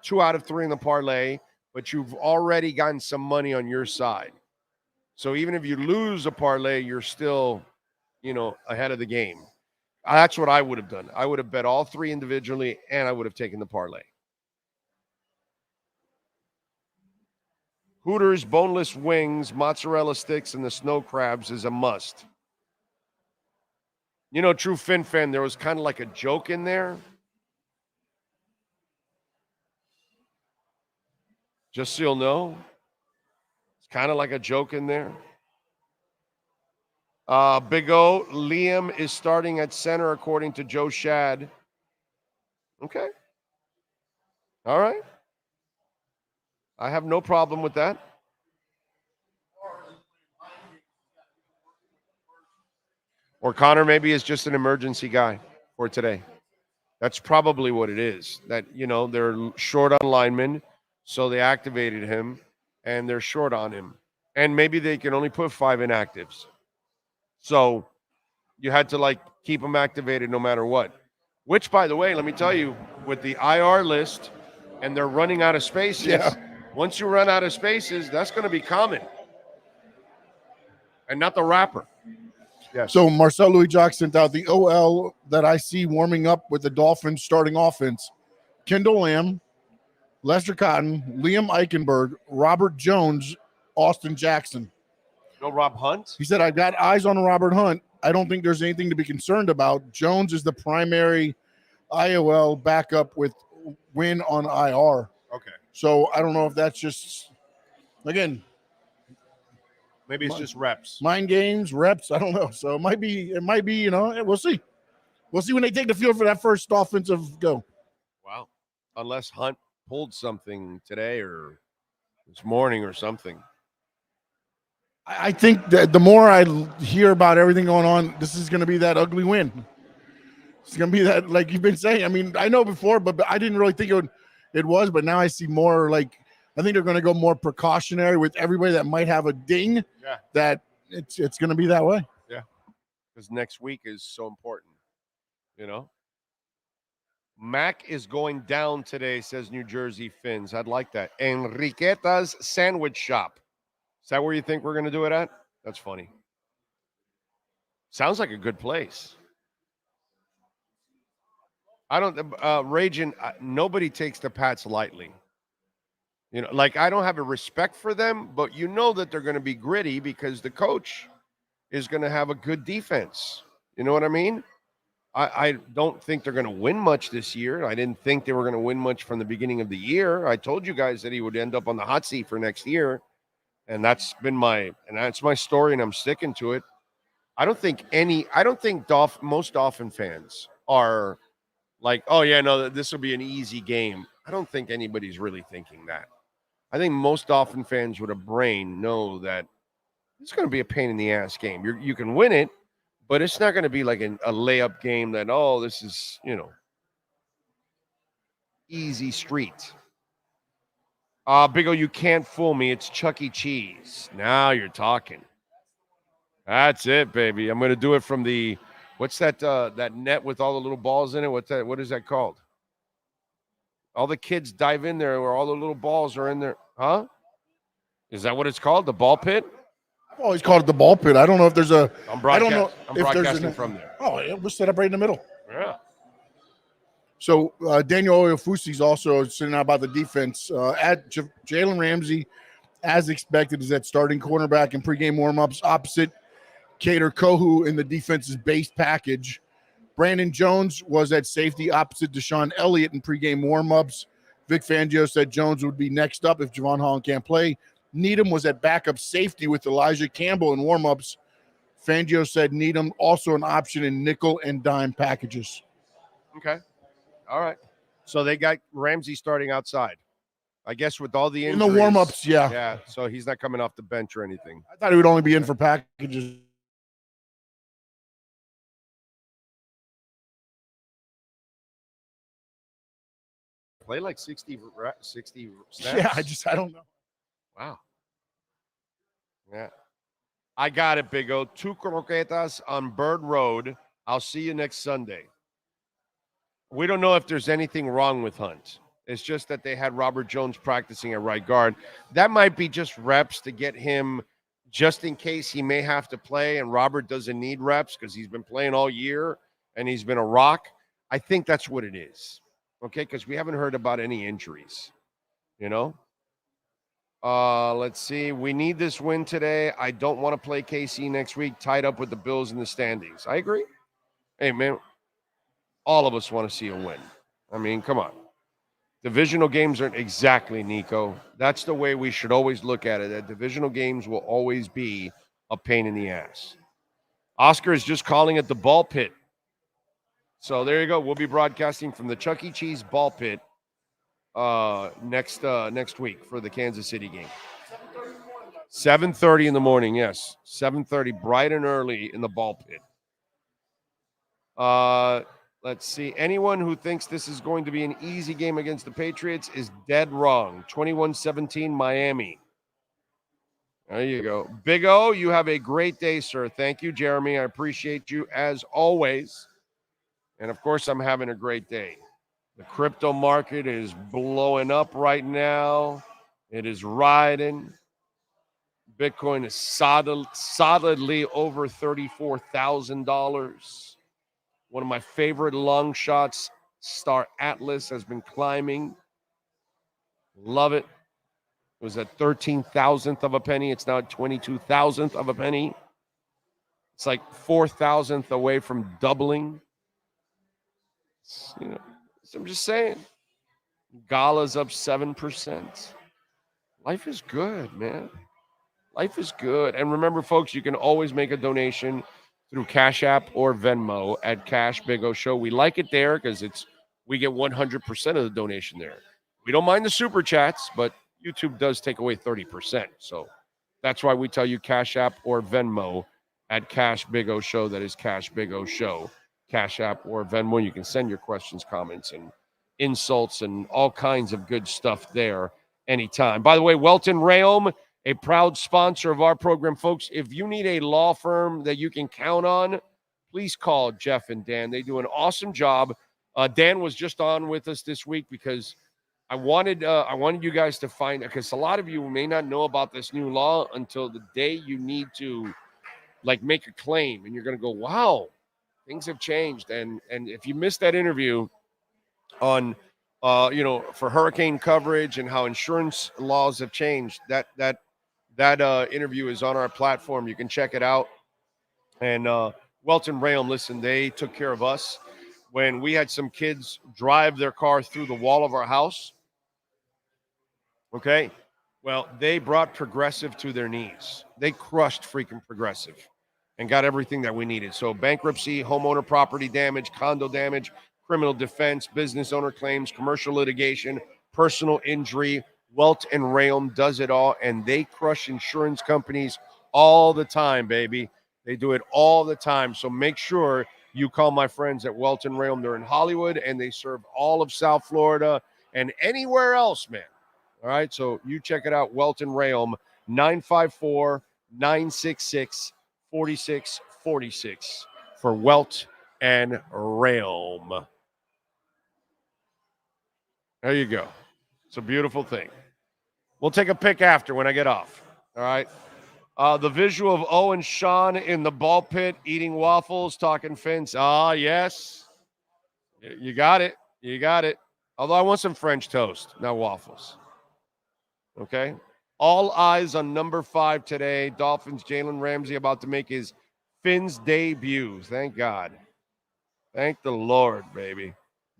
2 out of 3 in the parlay, but you've already gotten some money on your side. So even if you lose a parlay, you're still, ahead of the game. That's what I would have done. I would have bet all 3 individually, and I would have taken the parlay. Hooters, boneless wings, mozzarella sticks, and the snow crabs is a must. True Fin fan, there was kind of like a joke in there. Just so you'll know, it's kind of like a joke in there. Big O, Liam is starting at center according to Joe Shad. Okay. All right. I have no problem with that. Or Connor maybe is just an emergency guy for today. That's probably what it is. That, they're short on linemen, so they activated him, and they're short on him. And maybe they can only put 5 inactives. So you had to, keep him activated no matter what. Which, by the way, let me tell you, with the IR list, and they're running out of spaces, once you run out of spaces, that's going to be common. And not the rapper. Yes. So Marcel Louis-Jacques sent out the OL that I see warming up with the Dolphins starting offense. Kendall Lamb, Lester Cotton, Liam Eichenberg, Robert Jones, Austin Jackson. No Rob Hunt? He said, I got eyes on Robert Hunt. I don't think there's anything to be concerned about. Jones is the primary IOL backup with Win on IR. Okay. So I don't know if that's just, again, maybe it's just reps. Mind games, reps. I don't know. So it might be, we'll see. We'll see when they take the field for that first offensive go. Wow. Unless Hunt pulled something today or, this morning or something. I think that the more I hear about everything going on, this is going to be that ugly win. It's going to be that, like you've been saying. I mean, I know before, but I didn't really think it was. But now I see more like I think they're going to go more precautionary with everybody that might have a ding. Yeah. That it's going to be that way. Yeah, because next week is so important. You know, Mac is going down today, says New Jersey Phinz. I'd like that. Enriqueta's Sandwich Shop. Is that where you think we're going to do it at? That's funny. Sounds like a good place. I don't, Ragin, nobody takes the Pats lightly. You know, like I don't have a respect for them, but you know that they're going to be gritty because the coach is going to have a good defense. You know what I mean? I don't think they're going to win much this year. I didn't think they were going to win much from the beginning of the year. I told you guys that he would end up on the hot seat for next year. And that's my story, and I'm sticking to it. I don't think most Dolphin fans are like, oh yeah, no, this will be an easy game. I don't think anybody's really thinking that. I think most Dolphin fans with a brain know that it's going to be a pain in the ass game. You can win it, but it's not going to be like a layup game that, oh, this is, easy street. Big O, you can't fool me. It's Chuck E. Cheese. Now you're talking. That's it, baby. I'm going to do it from the, what's that net with all the little balls in it? What is that called? All the kids dive in there where all the little balls are in there. Huh? Is that what it's called? The ball pit? I've always called it the ball pit. I don't know if there's a. I'm broadcasting from there. Oh, yeah, we're set up right in the middle. Yeah. So Daniel Oyofusi is also sitting out about the defense. Jalen Ramsey, as expected, is at starting cornerback in pregame warmups opposite Kader Kohu in the defense's base package. Brandon Jones was at safety opposite Deshaun Elliott in pregame warmups. Vic Fangio said Jones would be next up if Javon Holland can't play. Needham was at backup safety with Elijah Campbell in warmups. Fangio said Needham also an option in nickel and dime packages. Okay. All right. So they got Ramsey starting outside. I guess with all the injuries. In the warm-ups, yeah. Yeah, so he's not coming off the bench or anything. I thought he would only be in for packages. Play like 60 snaps? Yeah, I don't know. Wow. Yeah. I got it, Big O. 2 croquetas on Bird Road. I'll see you next Sunday. We don't know if there's anything wrong with Hunt. It's just that they had Robert Jones practicing at right guard. That might be just reps to get him just in case he may have to play, and Robert doesn't need reps because he's been playing all year and he's been a rock. I think that's what it is, okay, because we haven't heard about any injuries, Let's see. We need this win today. I don't want to play KC next week, tied up with the Bills in the standings. I agree. Hey, man, all of us want to see a win. I mean, come on. Divisional games aren't exactly, Nico. That's the way we should always look at it. That divisional games will always be a pain in the ass. Oscar is just calling it the ball pit. So there you go. We'll be broadcasting from the Chuck E. Cheese ball pit next week for the Kansas City game. 7:30 in the morning, yes. 7:30, bright and early in the ball pit. Let's see. Anyone who thinks this is going to be an easy game against the Patriots is dead wrong. 21-17 Miami. There you go. Big O, you have a great day, sir. Thank you, Jeremy. I appreciate you as always. And, of course, I'm having a great day. The crypto market is blowing up right now. It is riding. Bitcoin is solidly over $34,000. One of my favorite long shots, Star Atlas, has been climbing. Love it. It was at 13,000th of a penny. It's now at 22,000th of a penny. It's like 4,000th away from doubling. So I'm just saying. Gala's up 7%. Life is good, man. Life is good. And remember, folks, you can always make a donation through Cash App or Venmo at Cash Big O Show. We like it there because we get 100% of the donation there. We don't mind the super chats, but YouTube does take away 30%. So that's why we tell you Cash App or Venmo at Cash Big O Show. That is Cash Big O Show. Cash App or Venmo. You can send your questions, comments, and insults and all kinds of good stuff there anytime. By the way, Welton Rayom, a proud sponsor of our program, folks. If you need a law firm that you can count on, please call Jeff and Dan. They do an awesome job. Dan was just on with us this week because I wanted you guys to find, because a lot of you may not know about this new law until the day you need to make a claim, and you're going to go, wow, things have changed. And if you missed that interview on for hurricane coverage and how insurance laws have changed, that interview is on our platform. You can check it out. And Welton Rayom, listen, they took care of us when we had some kids drive their car through the wall of our house. Okay. Well, they brought Progressive to their knees. They crushed freaking Progressive and got everything that we needed. So bankruptcy, homeowner property damage, condo damage, criminal defense, business owner claims, commercial litigation, personal injury. Welton Rayom does it all, and they crush insurance companies all the time, baby. They do it all the time. So make sure you call my friends at Welton Rayom. They're in Hollywood, and they serve all of South Florida and anywhere else, man. All right, so you check it out, Welton Rayom, 954-966-4646 for Welt and Rayom. There you go. It's a beautiful thing. We'll take a pic after when I get off. All right. The visual of Owen Sean in the ball pit eating waffles, talking Phinz. Ah, yes. You got it. You got it. Although I want some French toast, not waffles. Okay. All eyes on number 5 today. Dolphins, Jalen Ramsey about to make his Phinz debut. Thank God. Thank the Lord, baby.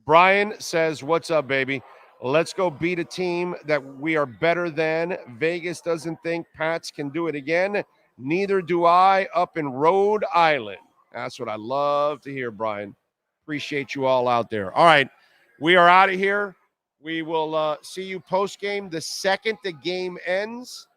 Brian says, what's up, baby? Let's go beat a team that we are better than. Vegas doesn't think Pats can do it again. Neither do I up in Rhode Island. That's what I love to hear, Brian. Appreciate you all out there. All right, we are out of here. We will see you post-game. The second the game ends,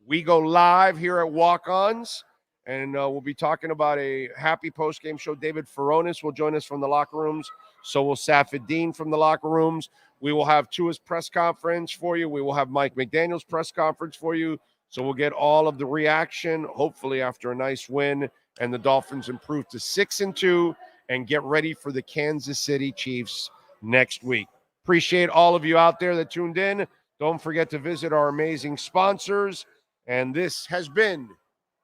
we go live here at Walk-Ons, and we'll be talking about a happy post-game show. David Furones will join us from the locker rooms. So will Safedine from the locker rooms. We will have Tua's press conference for you. We will have Mike McDaniel's press conference for you. So we'll get all of the reaction, hopefully after a nice win, and the Dolphins improve to 6-2 and get ready for the Kansas City Chiefs next week. Appreciate all of you out there that tuned in. Don't forget to visit our amazing sponsors. And this has been,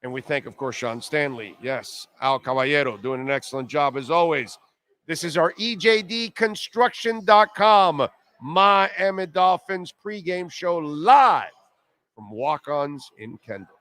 and we thank, of course, Sean Stanley. Yes, Al Caballero doing an excellent job as always. This is our EJDconstruction.com Miami Dolphins pregame show live from Walk-Ons in Kendall.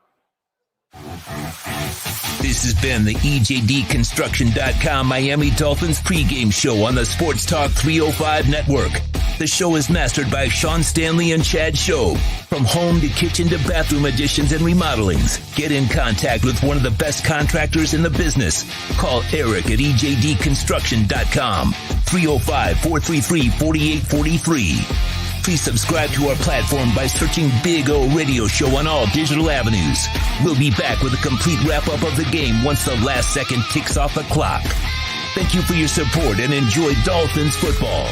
This has been the EJDconstruction.com Miami Dolphins pregame show on the Sports Talk 305 network. The show is mastered by Sean Stanley and Chad Show. From home to kitchen to bathroom additions and remodelings, get in contact with one of the best contractors in the business. Call Eric at EJDconstruction.com, 305-433-4843. Please subscribe to our platform by searching Big O Radio Show on all digital avenues. We'll be back with a complete wrap-up of the game once the last second ticks off the clock. Thank you for your support and enjoy Dolphins football.